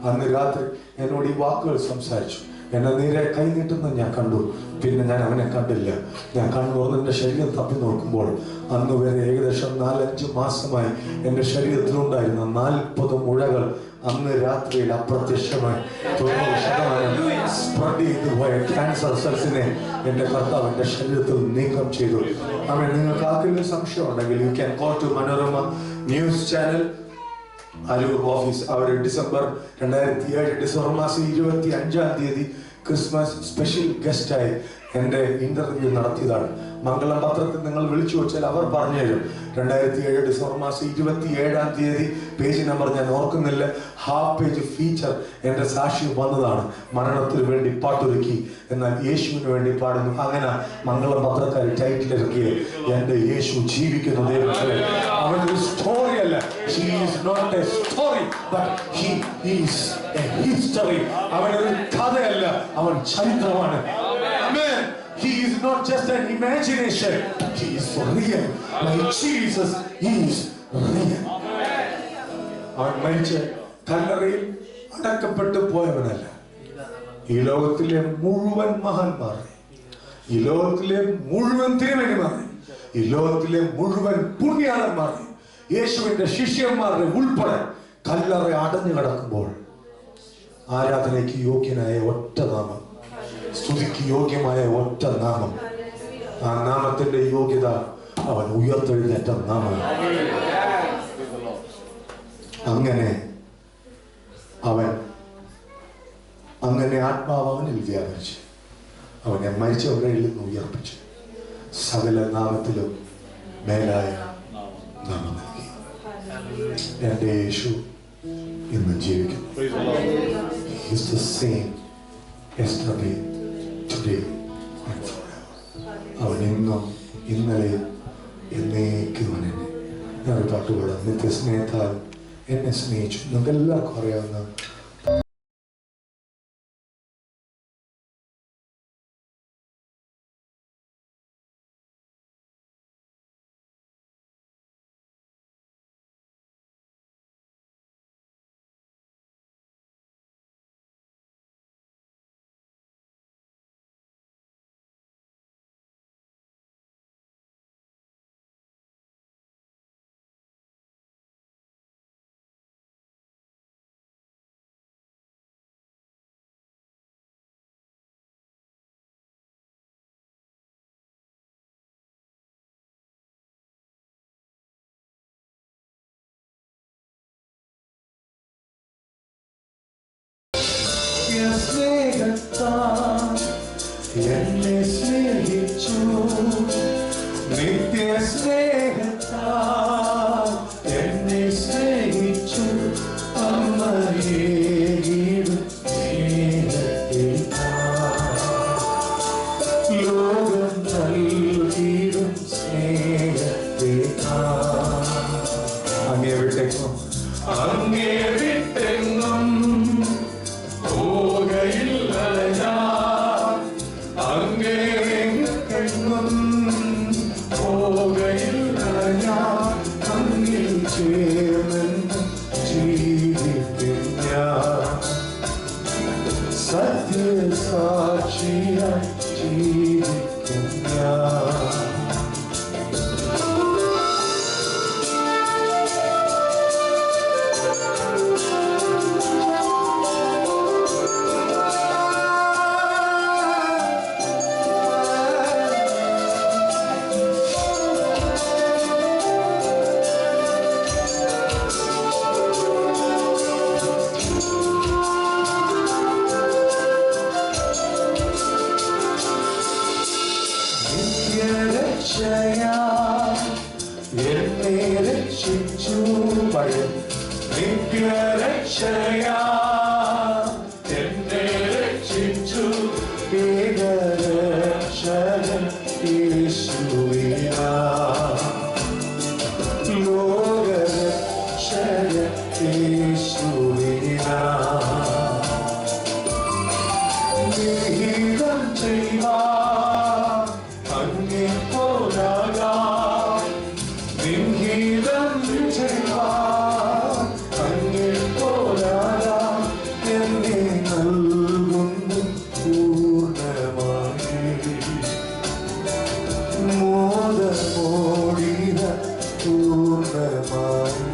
അന്ന് രാത്രി എന്നോട് ഈ വാക്കുകൾ സംസാരിച്ചു. എന്നെ നേരെ കൈ നീട്ടുന്ന ഞാൻ കണ്ടു. പിന്നെ ഞാൻ അവനെ കണ്ടില്ല. ഞാൻ കണ്ണുറന്ന് എൻ്റെ ശരീരം തപ്പി നോക്കുമ്പോൾ അന്ന് വരെ ഏകദേശം 4-5 മാസമായി എൻ്റെ ശരീരത്തിലുണ്ടായിരുന്ന 40 മുഴകൾ അന്ന് രാത്രിയിൽ അപ്രത്യക്ഷമായി 90% സ്പ്രെഡ് ചെയ്തു പോയ ക്യാൻസർ സെൽസിനെ എൻ്റെ കർത്താവ് എൻ്റെ ശരീരത്തിൽ നീക്കം ചെയ്തു. അവൻ നിങ്ങൾക്ക് ആർക്കെങ്കിലും സംശയം ഉണ്ടെങ്കിൽ you can call to Manorama news channel Aroor office. അവർ ഡിസംബർ 2007 ഡിസംബർ മാസം 25-ാം തീയതി ക്രിസ്മസ് സ്പെഷ്യൽ ഗസ്റ്റായി എൻ്റെ ഇന്റർവ്യൂ നടത്തിയതാണ്. മംഗളം പത്രത്തിൽ നിങ്ങൾ വിളിച്ചു വെച്ചാൽ അവർ പറഞ്ഞു തരും. 2007 ഡിസംബർ മാസം 27-ാം തീയതി, പേജ് നമ്പർ ഞാൻ ഓർക്കുന്നില്ല, ഹാഫ് പേജ് ഫീച്ചർ എൻ്റെ സാക്ഷ്യം വന്നതാണ്. മരണത്തിന് വേണ്ടി പാട്ടൊരുക്കി, എന്നാൽ യേശുവിന് വേണ്ടി പാടുന്നു. അങ്ങനെ മംഗളം പത്രക്കാർ ടൈറ്റിൽ ഇറക്കിയത് എൻ്റെ യേശു ജീവിക്കുന്നു. ദൈവമേ, അവനൊരു സ്റ്റോറി അല്ല, he is not a story but he is a history. അവനൊരു കഥയല്ല, അവൻ ചരിത്രമാണ്. Amen. He is not just an imagination, he is real. My Jesus is real. അവൻ മരിച്ച് കല്ലറയിൽ അടക്കപ്പെട്ടു പോയവനല്ല. ഈ ലോകത്തിലെ മുഴുവൻ മഹാന്മാരെ, ഈ ലോകത്തിലെ മുഴുവൻ തിരുമേനിമാരെ, ഈ ലോകത്തിലെ മുഴുവൻ പുണ്യാളന്മാരെ, യേശുവിന്റെ ശിഷ്യന്മാരുടെ ഉൾപ്പെടെ കല്ലറ അടഞ്ഞു കിടക്കുമ്പോൾ ആരാധനയ്ക്ക് യോഗ്യനായ ഒറ്റ നാമം, സ്തുതിക്ക് യോഗ്യമായ ഒറ്റ നാമം, ആ നാമത്തിന്റെ യോഗ്യത അവൻ ഉയർത്തെഴുന്നേറ്റ നാമം. അങ്ങനെ ആത്മാവ് അവനിൽ വ്യാപരിച്ച് അവനെ മരിച്ചവരിൽ നിന്ന് ഉയർപ്പിച്ച് സകല നാമത്തിലും മേലായ നാമം നൽകി. എന്റെ യേശു ഇന്ന് ജീവിക്കുന്നു. He is the same yesterday, today and forever. അവൻ ഇന്നും ഇന്നലെയും എന്നേക്കും എന്നെ ഞാൻ പാട്ടുപാടാം. നിത്യസ്നേഹത്താൽ എന്നെ സ്നേഹിച്ചു. നമുക്ക് എല്ലാവർക്കും അറിയാവുന്ന സ്നേഹത്താൽ എന്നെ സ്നേഹിച്ചു, നിത്യ സ്നേഹത്താൽ എന്നെ സ്നേഹിച്ചു. അമ്മയേകിടും സ്നേഹത്തേക്കാൾ ലോകം നൽകിടും സ്നേഹത്തേക്കാൾ. അങ്ങേ വിട്ടെങ്ങും അങ്ങേ വിട്ടെങ്ങും പോകയില്ല ഞാൻ, അങ്ങേ എങ്ങും പോകയില്ല ഞാൻ. അങ്ങിൽ ചേർന്ന് ജീവിക്കും ഞാൻ, സത്യസാക്ഷിയായി ജീവിക്കും ഞാൻ. എന്നെ രക്ഷിച്ചു നിത്യരക്ഷയാ, എന്നെ രക്ഷിച്ചു ഏകരക്ഷകൻ യേശുവിനാ, ലോകരക്ഷകൻ യേശുവിനാ. ഗീതം ചെയ്യുവാൻ അങ്ങേ പോരാകാം, ഗീതം ചെയ്യുവാൻ അങ്ങേ പോരാകാം. എന്നെ നൽകുന്നു പൂർണ്ണമായി മോദമോടിന പൂർണ്ണമായി.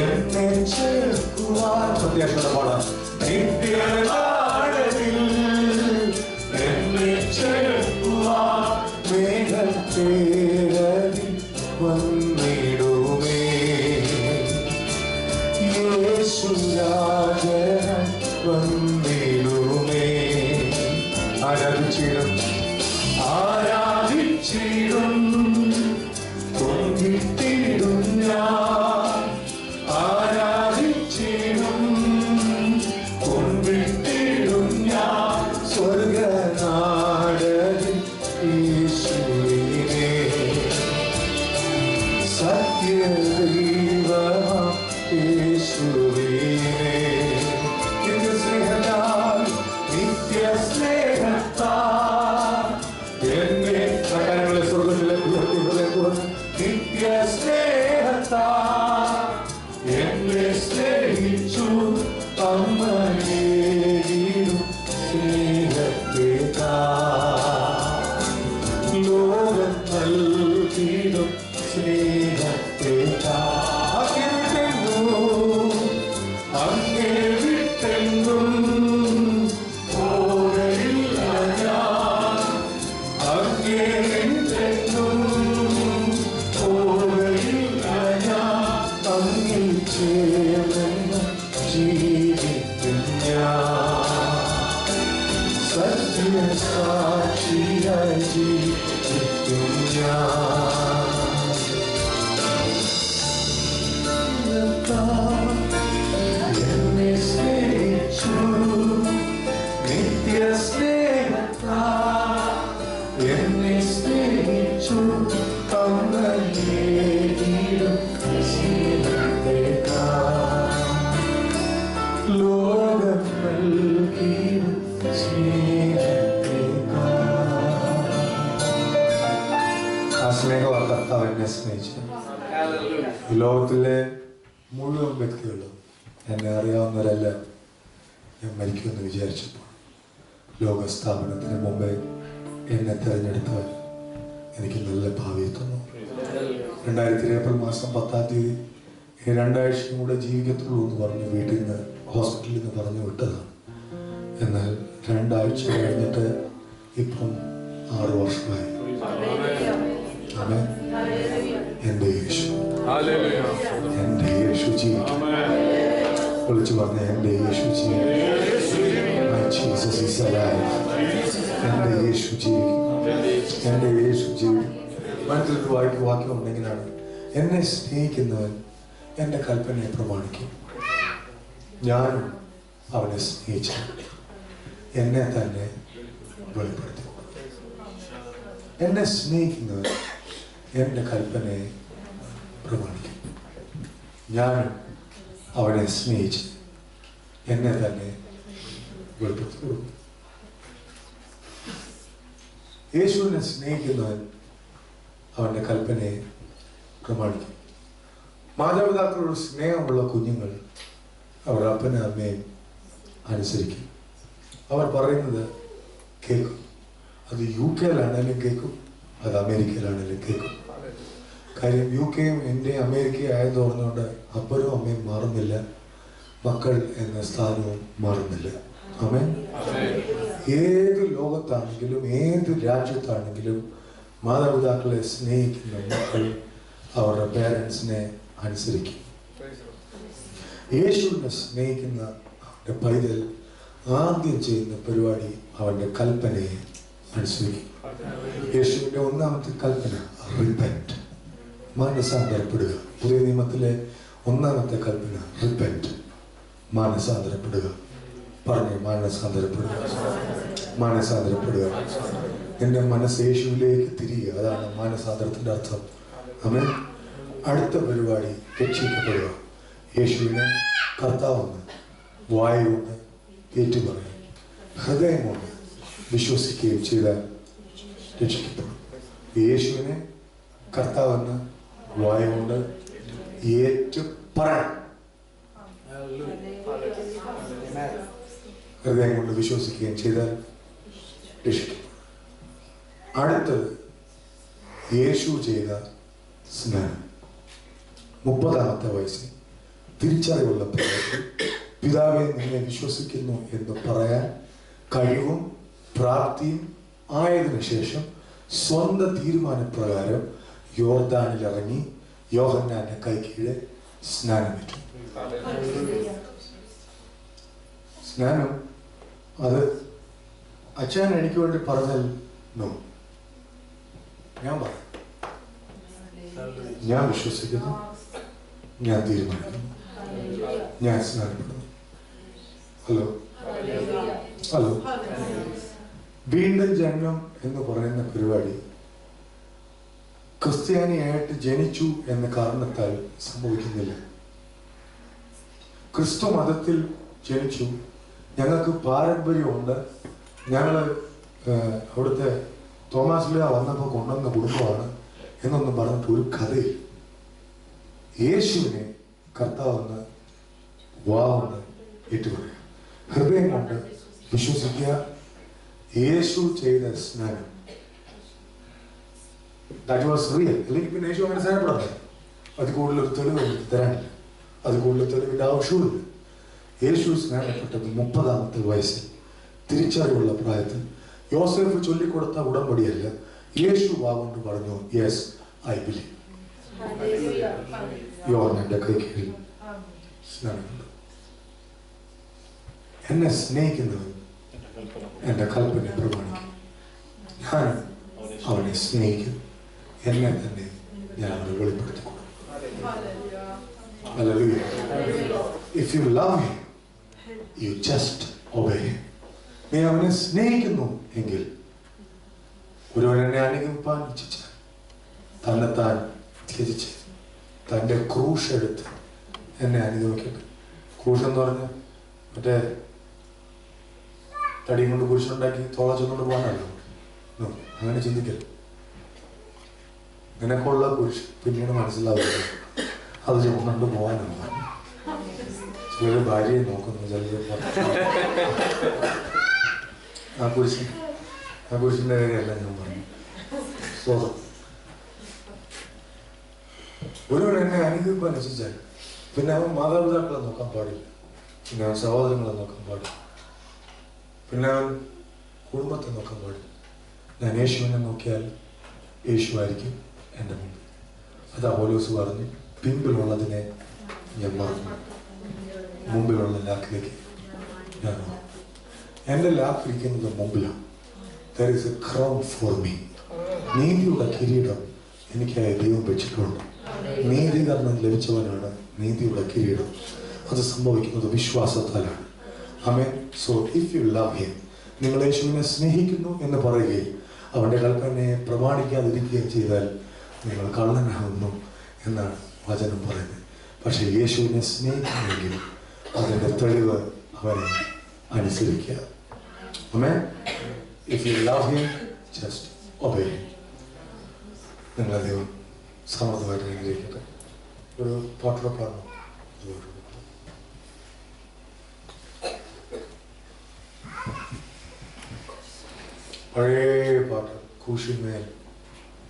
എന്നെ ചേർക്കുവാൻ പ്രത്യാശയുടെ പാടാം. നിത്യനാടതിൽ എന്നെ ചേർക്കുവാൻ മേഘത്തേരതിൽ വന്നിടുമേ, യേശുരാജനായി വന്നിടുമേ. ആരാധിച്ചിടും ആരാധിച്ചിടും കൊണ്ടിട്ടിടും ഞാൻ, ആരാധിച്ചിടും കൊണ്ടിട്ടിടും ഞാൻ. സ്വർഗനാടതിൽ യേശുവിനെ സത്യദൈവമാം യേശുവിനെ. നിത്യസ്നേഹത്താൽ നിത്യസ്നേഹത്താൽ എന്നെ സകലങ്ങളെ സ്വർഗ്ഗത്തിലേക്ക് ഉയർത്തി ഹൃദയം തുറന്ന് നിത്യസ്നേഹത്താൽ എന്നെ സ്നേഹിച്ചു. അമ്മയേകിടും സ്നേഹത്തേക്കാൾ ലോകം നൽകിടും സ്നേഹത്തേക്കാൾ. അങ്ങേ വിട്ടെങ്ങും പോകയില്ല ഞാൻ, അങ്ങേ എങ്ങും പോകയില്ല ഞാൻ. അങ്ങിൽ ചേർന്ന് ജീവിക്കും ഞാൻ, സത്യസാക്ഷിയായി ജീവിക്കും ഞാൻ. എന്നെ സ്നേഹിച്ചു നിത്യസ്നേഹത്താൽ എന്നെ സ്നേഹിച്ചു. അമ്മയേകിടും സ്നേഹത്തേക്കാൾ ലോകം നൽകിടും സ്നേഹത്തേക്കാൾ. ആ സ്നേഹമാണ് കർത്താവ് എന്നെ സ്നേഹിച്ചത്. ഈ ലോകത്തിലെ മുഴുവൻ വ്യക്തികളും എന്നെ അറിയാവുന്നവരെല്ലാം ഞാൻ മരിക്കുമെന്ന് വിചാരിച്ചപ്പോൾ ലോകസ്ഥാപനത്തിന് മുമ്പേ എന്നെ തിരഞ്ഞെടുത്തവർ എനിക്ക് നല്ല ഭാവി തന്നു. 2000 ഏപ്രിൽ മാസം 10-ാം തീയതി 2 ആഴ്ചയും കൂടെ ജീവിക്കത്തുള്ളൂ എന്ന് പറഞ്ഞ് വീട്ടിൽ നിന്ന് ഹോസ്പിറ്റലിൽ നിന്ന് പറഞ്ഞു വിട്ടതാണ്. എന്നാൽ 2 ആഴ്ച കഴിഞ്ഞിട്ട് ഇപ്പം 6 വർഷമായി. ആമേൻ. എൻ്റെ യേശു, എൻ്റെ യേശു ജീവിക്കും. വിളിച്ചു പറഞ്ഞ എൻ്റെ യേശു ജീവിക്കും. My Jesus is alive. എൻ്റെ യേശു ജീവിക്കും. എൻ്റെ യേശു ജീവിക്കും. മനസ്സിലൊരു വാക്യം ഉണ്ടെങ്കിലാണ് എന്നെ സ്നേഹിക്കുന്നവൻ എൻ്റെ കൽപ്പനയെ പ്രമാണിക്കും. ഞാനും അവനെ സ്നേഹിച്ച എന്നെ തന്നെ വെളിപ്പെടുത്തി. എന്നെ സ്നേഹിക്കുന്നവൻ എൻ്റെ കൽപ്പനയെ പ്രമാണിക്കും. ഞാനും അവനെ സ്നേഹിച്ച് എന്നെ തന്നെ വെളിപ്പെടുത്തി കൊടുക്കും. യേശുവിനെ സ്നേഹിക്കുന്നവൻ അവൻ്റെ കൽപ്പനയെ പ്രമാണിക്കും. മാതാപിതാക്കളോട് സ്നേഹമുള്ള കുഞ്ഞുങ്ങൾ അവർ അപ്പനും അമ്മയും അനുസരിക്കും. അവർ പറയുന്നത് കേൾക്കും. അത് UK-യിലാണെങ്കിലും കേൾക്കും, അത് അമേരിക്കയിലാണെങ്കിലും കേൾക്കും. കാര്യം UK-യും ഇന്ത്യയും അമേരിക്കയും ആയെന്ന് പറഞ്ഞുകൊണ്ട് അപ്പനും അമ്മയും മാറുന്നില്ല, മക്കൾ എന്ന സ്ഥാനവും മാറുന്നില്ല. ആമേൻ. ഏത് ലോകത്താണെങ്കിലും ഏത് രാജ്യത്താണെങ്കിലും മാതാപിതാക്കളെ സ്നേഹിക്കുന്ന മക്കൾ അവരുടെ പേരൻസിനെ അനുസരിക്കും. യേശുവിനെ സ്നേഹിക്കുന്ന അവൻ്റെ പൈതൽ ആദ്യം ചെയ്യുന്ന പരിപാടി അവൻ്റെ കൽപ്പനയെ അനുസരിക്കും. യേശുവിൻ്റെ ഒന്നാമത്തെ കൽപ്പന റിപ്പന്റ്, മാനസാന്തരപ്പെടുക. പുതിയ നിയമത്തിലെ ഒന്നാമത്തെ കൽപ്പന റിപ്പന്റ്, മാനസാന്തരപ്പെടുക. പറഞ്ഞ് മാനസാന്തരപ്പെടുക, മാനസാന്തരപ്പെടുക. എൻ്റെ മനസ്സ് യേശുവിലേക്ക് തിരിയുക. അതാണ് മാനസാന്തരത്തിൻ്റെ അർത്ഥം. ആമേൻ. അടുത്ത പരിപാടി രക്ഷിക്കപ്പെടുക. യേശുവിനെ കർത്താവെന്ന് വായ കൊണ്ട് ഏറ്റുപറയും, ഹൃദയം കൊണ്ട് വിശ്വസിക്കുകയും ചെയ്താൽ രക്ഷിക്കപ്പെടും. യേശുവിനെ കർത്താവെന്ന് വായ കൊണ്ട് ഏറ്റുപറയും, ഹൃദയം കൊണ്ട് വിശ്വസിക്കുകയും ചെയ്താൽ രക്ഷിക്കപ്പെടും. അടുത്തത് യേശു ചെയ്ത സ്നാനം. 30-ാമത്തെ വയസ്സിൽ തിരിച്ചറിവുള്ള പ്രായത്തിൽ പിതാവെ നിന്നെ വിശ്വസിക്കുന്നു എന്ന് പറയാൻ കഴിവും പ്രാപ്തിയും ആയതിനു ശേഷം സ്വന്തം തീരുമാനപ്രകാരം യോർദാനിൽ ഇറങ്ങി യോഹന്നാന്റെ കൈക്കീഴെ സ്നാനമേറ്റു. സ്നാനം അത് അച്ഛൻ എനിക്ക് വേണ്ടി പറഞ്ഞാൽ നോ, ഞാൻ പറയും. ഞാൻ വിശ്വസിക്കുന്നു, ഞാൻ തീരുമാനിക്കുന്നു, ഞാൻ സ്നാനപ്പെടുന്നു. Hello hello. വീണ്ടും ജന്മം എന്ന് പറയുന്ന പരിപാടി ക്രിസ്ത്യാനിയായിട്ട് ജനിച്ചു എന്ന കാരണത്താൽ സംഭവിക്കുന്നില്ല. ക്രിസ്തു മതത്തിൽ ജനിച്ചു, ഞങ്ങൾക്ക് പാരമ്പര്യമുണ്ട്, ഞങ്ങൾ അവിടുത്തെ തോമാസ് ലീഹ വന്നപ്പോൾ കൊണ്ടുവന്ന കുടുംബമാണ് എന്നൊന്നും പറഞ്ഞിട്ട് ഒരു കഥയിൽ. യേശുവിനെ കർത്താവെന്ന് വാവെന്ന് ഏറ്റുപറയുക, ഹൃദയം കൊണ്ട് വിശ്വസിക്കുക. യേശു ചെയ്ത സ്നാനം ദാറ്റ് വാസ് റിയൽ. അല്ലെങ്കിൽ പിന്നെ യേശു അങ്ങനെ സ്നാനപ്പെടാതെ അത് കൂടുതലൊരു തെളിവ് എനിക്ക് തരാനില്ല, അത് കൂടുതൽ തെളിവിൻ്റെ ആവശ്യമില്ല. യേശു സ്നാനപ്പെട്ടത് 30-ാമത്തെ വയസ്സിൽ തിരിച്ചറിവുള്ള പ്രായത്തിൽ. യോസേഫ് ചൊല്ലിക്കൊടുത്ത ഉടമ്പടിയല്ല, യേശു വാഗൊണ്ട് പറഞ്ഞു യെസ് ഐ ബിലീവ്. യോഹന്നാന്റെ കൈക്കീഴിൽ സ്നാനമുണ്ട്. എന്നെ സ്നേഹിക്കുന്നവൻ എൻ്റെ കൽപ്പന പ്രമാണിക്കും. ഞാൻ അവനെ സ്നേഹിക്കും, എന്നെ തന്നെ ഞാൻ അവനെ വെളിപ്പെടുത്തി കൊടുക്കും. Hallelujah. If you love him, you just obey him. നീ അവനെ സ്നേഹിക്കുന്നു എങ്കിൽ ഒരുവൻ എന്നെ അനുഗമിപ്പാൻ ഇച്ഛിച്ചാൽ തന്നെത്താൻ ത്യജിച്ച് തൻ്റെ ക്രൂശ് എടുത്ത് എന്നെ അനുഗമിക്കട്ടെ. ക്രൂശ് എന്ന് പറഞ്ഞാൽ മറ്റേ തടിയും കൊണ്ട് കുരിശുണ്ടാക്കി തോള ചെന്നുകൊണ്ട് പോകാനല്ലോ. അങ്ങനെ ചിന്തിക്കരുത്. നിനക്കുള്ള കുരിശ് പിന്നീട് മനസ്സിലാവില്ല, അത് ചുമന്നുകൊണ്ട് പോകാനാണ്. ചിലർ ഭാര്യയെ നോക്കുന്നു, ചിലർ ആ കുരിശിൻ്റെ കാര്യമല്ല ഞാൻ പറഞ്ഞു. സ്വതം ഒരുവൻ എന്നെ അനുഗ്രഹിക്കാൻ അനുസരിച്ചാൽ പിന്നെ അവൻ മാതാപിതാക്കളെ നോക്കാൻ പാടില്ല, പിന്നെ അവൻ സഹോദരങ്ങളെ നോക്കാൻ പാടില്ല, പിന്നെ അവൻ കുടുംബത്തെ നോക്കാൻ പാടില്ല. ഞാൻ യേശുവിനെ നോക്കിയാൽ യേശുവായിരിക്കും എൻ്റെ മുമ്പിൽ. അതാ പൗലോസ് പറഞ്ഞു, പിമ്പിലുള്ളതിനെ ഞാൻ മറന്നു, മുമ്പിലുള്ള ലാക്കിലേക്ക് ഞാൻ മാറും. എൻ്റെ ലാക്ക് ഇരിക്കുന്നത് മുമ്പിലാണ്. There is a crown for me. നീതിയുള്ള കിരീടം എനിക്കായി ദൈവം വെച്ചിട്ടുണ്ട്. നീതീകരണം ലഭിച്ചവനാണ് നീതിയുള്ള കിരീടം. അത് സംഭവിക്കുന്നത് വിശ്വാസത്താലാണ്. ആമേൻ. So if you love him, നിങ്ങൾ യേശുവിനെ സ്നേഹിക്കുന്നു എന്ന് പറയുകയും അവൻ്റെ കൽപ്പനയെ പ്രമാണിക്കാതിരിക്കുകയും ചെയ്താൽ നിങ്ങൾ കള്ളനാകുന്നു എന്നാണ് വചനം പറയുന്നത്. പക്ഷെ യേശുവിനെ സ്നേഹിക്കുമെങ്കിൽ അതിൻ്റെ തെളിവ് അവനെ അനുസരിക്കുക. ആമേൻ. If you love him, just obey him. നിങ്ങളെ ദൈവം സമൃദ്ധമായിട്ട് അനുഗ്രഹിക്കട്ടെ. ഒരു പാട്ടുറപ്പാണ് പഴയ പാട്ട്. കൂശിന്മേൽ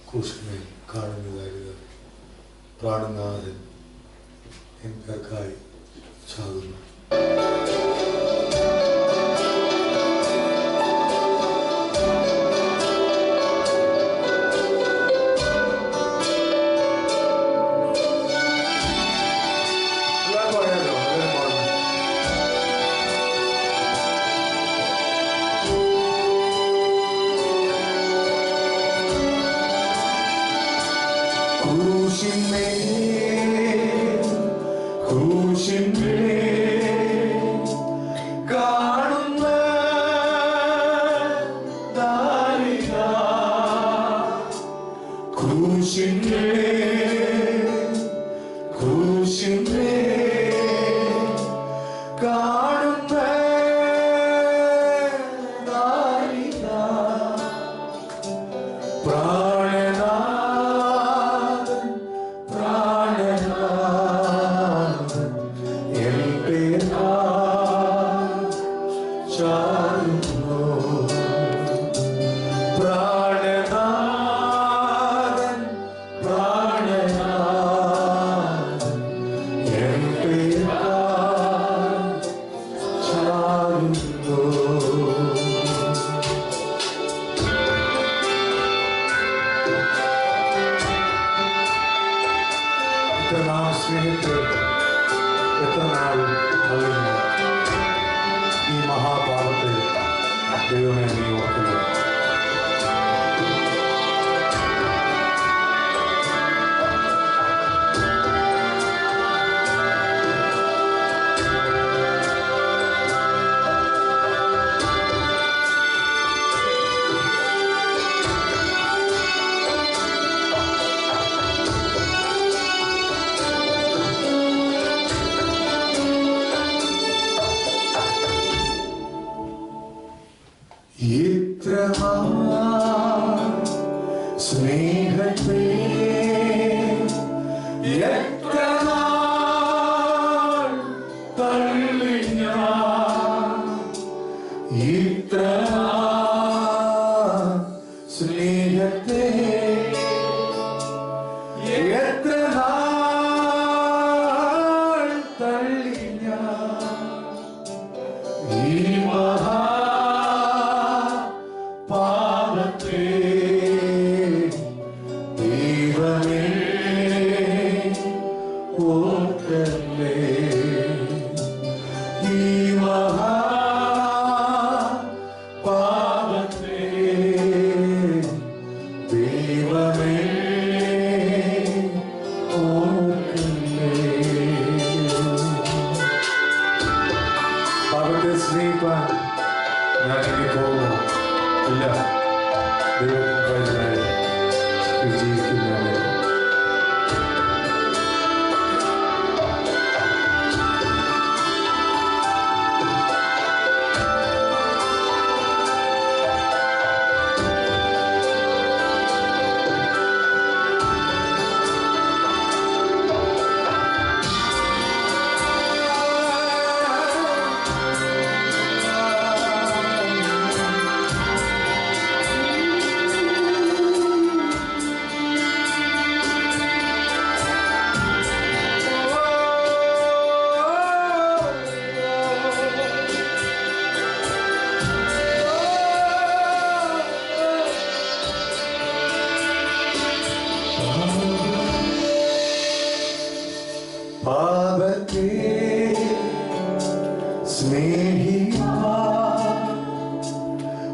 കൂശിന്മേൽ കാണുന്നതായത് പ്രാണനാഥൻ എൻ പേർക്കായി ചാകുന്നു.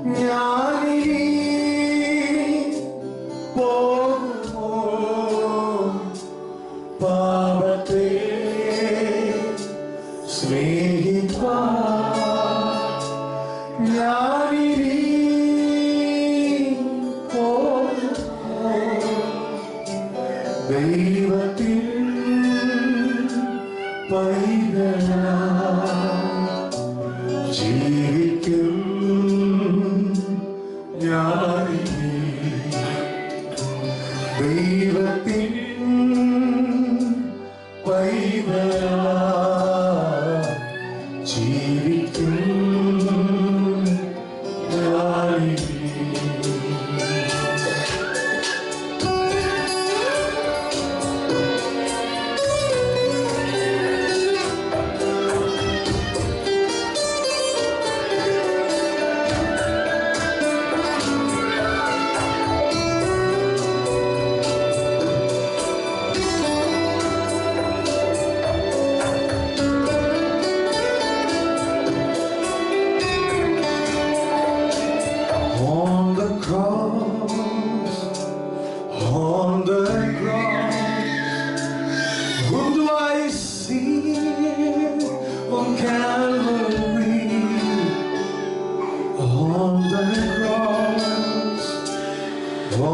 ഞാനിനി പോകുമോ പാപത്തെ സ്നേഹിപ്പാൻ? ഞാനിനി പോകുമോ ദൈവത്തിൽ പൈതലായി ജീവിക്കും ഞാനിനി ദൈവത്തിൽ പൈതലായി ജീവിക്കും ഞാനിനി.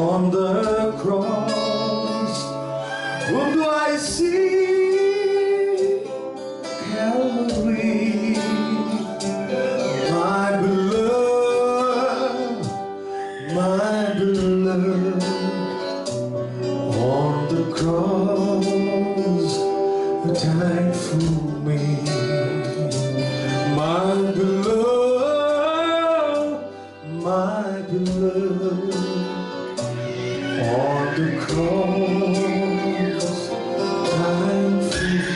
On the cross, whom do I see? Calvary, my beloved, on the cross, died for me, my beloved. On the cross, died for me.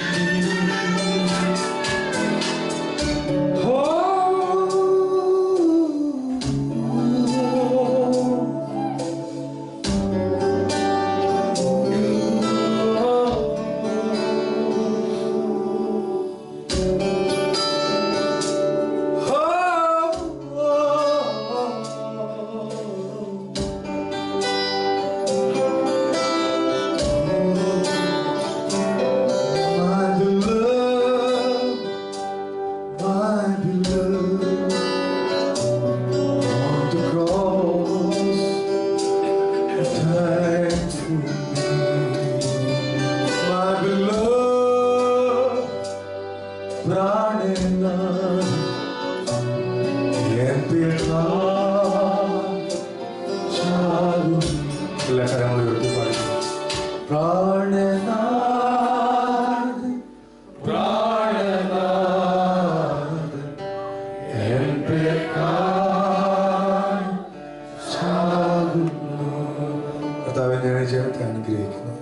Oh, എല്ലാ കരങ്ങളും ഉയർത്തി പാടി. പ്രാണനാഥ് പ്രാണനാഥ് എൻ പേർക്കായി ചാകുന്നു. കർത്താവേ, ഞാൻ ചേർത്ത് അനുഗ്രഹിക്കുന്നു.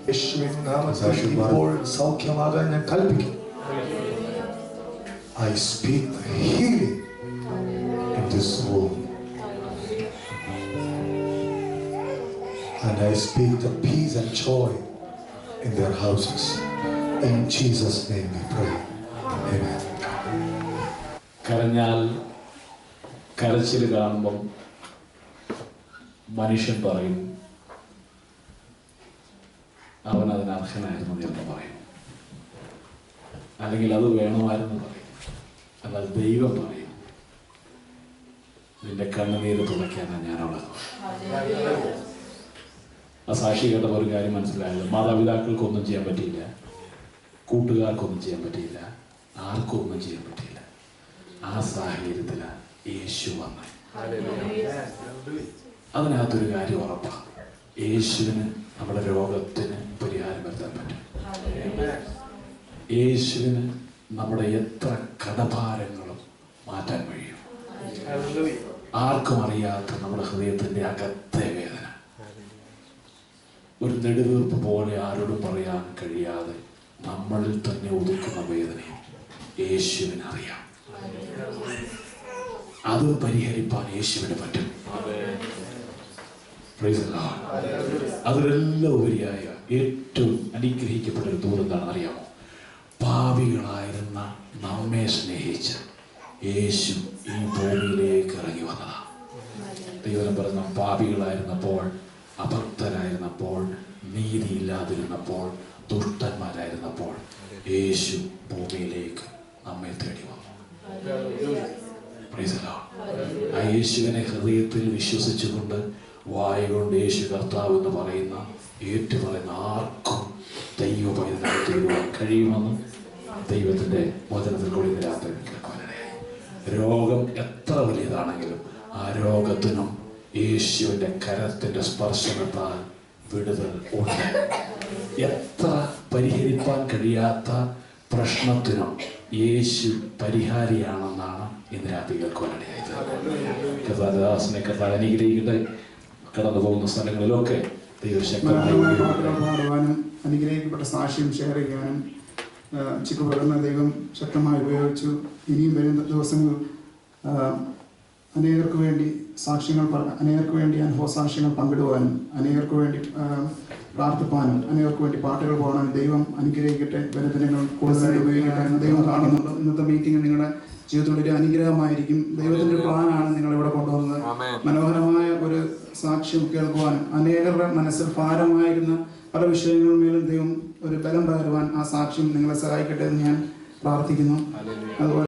യേശുവിൻ നാമത്തിൽ ഇപ്പോൾ സൗഖ്യമാകാൻ ഞാൻ കൽപ്പിക്കുന്നു. I speak healing in this room. And I speak the peace and joy in their houses. In Jesus' name we pray. Amen. കരഞ്ഞാൽ കരച്ചിൽ കാണുമ്പം മനുഷ്യൻ പറയും അവൻ അതിന് അർഹനായിരുന്നു എന്ന് പറയും, അല്ലെങ്കിൽ അത് വേണമായിരുന്നു പറയും. അല്ലാതെ ദൈവം പറയും നിന്റെ കണ്ണുനീര് തുടയ്ക്കാനാണ് ഞാനുള്ളത്. ആ സാക്ഷി കേട്ടപ്പോൾ ഒരു കാര്യം മനസ്സിലായത്, മാതാപിതാക്കൾക്കൊന്നും ചെയ്യാൻ പറ്റിയില്ല, കൂട്ടുകാർക്കൊന്നും ചെയ്യാൻ പറ്റിയില്ല, ആർക്കും ഒന്നും ചെയ്യാൻ പറ്റിയില്ല. ആ സാഹചര്യത്തിലാണ് യേശു വന്നത്. അതിനകത്തൊരു കാര്യം ഉറപ്പാണ്, യേശുവിന് നമ്മുടെ രോഗത്തിന് പരിഹാരം വരുത്താൻ പറ്റും. യേശുവിന് നമ്മുടെ എത്ര കടഭാരങ്ങളും മാറ്റാൻ കഴിയും. ആർക്കും അറിയാത്ത നമ്മുടെ ഹൃദയത്തിന്റെ അകത്തെ വേദന, ഒരു നെടുവീർപ്പ് പോലെ ആരോടും പറയാൻ കഴിയാതെ നമ്മളിൽ തന്നെ ഒതുക്കുന്ന വേദനയും യേശുവിന് അറിയാം. അത് പരിഹരിപ്പാൻ യേശുവിന് പറ്റും. അതിലെല്ലാം ഉപരിയായ ഏറ്റവും അനുഗ്രഹിക്കപ്പെട്ട ഒരു ദൂരം എന്താണെന്ന് അറിയാമോ? പാപികളായിരുന്ന നമ്മെ സ്നേഹിച്ച് യേശു ഈ ഭൂമിയിലേക്ക് ഇറങ്ങി വന്നതാണ്. ദൈവം പറഞ്ഞ പാപികളായിരുന്നപ്പോൾ, അഭക്തരായിരുന്നപ്പോൾ, നീതിയില്ലാതിരുന്നപ്പോൾ, ദുഷ്ടന്മാരായിരുന്നപ്പോൾ യേശു ഭൂമിയിലേക്ക് നമ്മെ തേടി വന്നു. ആ യേശുവിനെ ഹൃദയത്തിൽ വിശ്വസിച്ചുകൊണ്ട് വായ കൊണ്ട് യേശു കർത്താവ് എന്ന് പറയുന്ന ഏറ്റുപറയുന്ന ആർക്കും ദൈവപൈതലായി തീരുവാൻ കഴിയുമെന്ന് ദൈവത്തിന്റെ വചനത്തിൽ കൂടി രാത്രി കേൾക്കുവാനിടയായി. രോഗം എത്ര വലിയതാണെങ്കിലും ആ രോഗത്തിനും യേശുവിന്റെ കരത്തിന്റെ സ്പർശനത്താൽ വിടുതൽ ഉണ്ട്. എത്ര പരിഹരിക്കാൻ കഴിയാത്ത പ്രശ്നത്തിനും യേശു പരിഹാരിയാണെന്നാണ് ഇന്ന് രാത്രി കേൾക്കുവാനിടയായത്. കർത്താദാസനെ കർത്താവ് അനുഗ്രഹിക്കട്ടെ. കടന്നു പോകുന്ന സ്ഥലങ്ങളിലൊക്കെ പാടുവാനും അനുഗ്രഹിക്കപ്പെട്ട സാക്ഷ്യം ഷെയർ ചെയ്യാനും ചിക്കു പറയുന്ന ദൈവം ശക്തമായി ഉപയോഗിച്ചു. ഇനിയും വരുന്ന ദിവസങ്ങൾ അനേകർക്ക് വേണ്ടി അനേകർക്ക് വേണ്ടി അനുഭവ സാക്ഷ്യങ്ങൾ പങ്കിടുവാനും, അനേകർക്ക് വേണ്ടി പ്രാർത്ഥിപ്പാനും, അനേകർക്ക് വേണ്ടി പാട്ടുകൾ പോകാനും ദൈവം അനുഗ്രഹിക്കട്ടെ. ബലദിനങ്ങൾ കൂടുതലായി ഉപയോഗിക്കട്ടെ എന്ന് ദൈവം കാണുന്നുണ്ട്. ഇന്നത്തെ മീറ്റിംഗ് നിങ്ങളുടെ ജീവിതത്തിലൊരു ഒരു അനുഗ്രഹമായിരിക്കും. ദൈവത്തിൻ്റെ പ്ലാനാണ് നിങ്ങളിവിടെ കൊണ്ടുവന്നത്. മനോഹരമായ ഒരു സാക്ഷ്യം കേൾക്കുവാനും അനേകരുടെ മനസ്സിൽ ഭാരമായിരുന്ന പല വിഷയങ്ങളിലും ദൈവം ഒരു ബലം പകരുവാൻ ആ സാക്ഷ്യം നിങ്ങളെ സഹായിക്കട്ടെ എന്ന് ഞാൻ പ്രാർത്ഥിക്കുന്നു. അതുപോലെ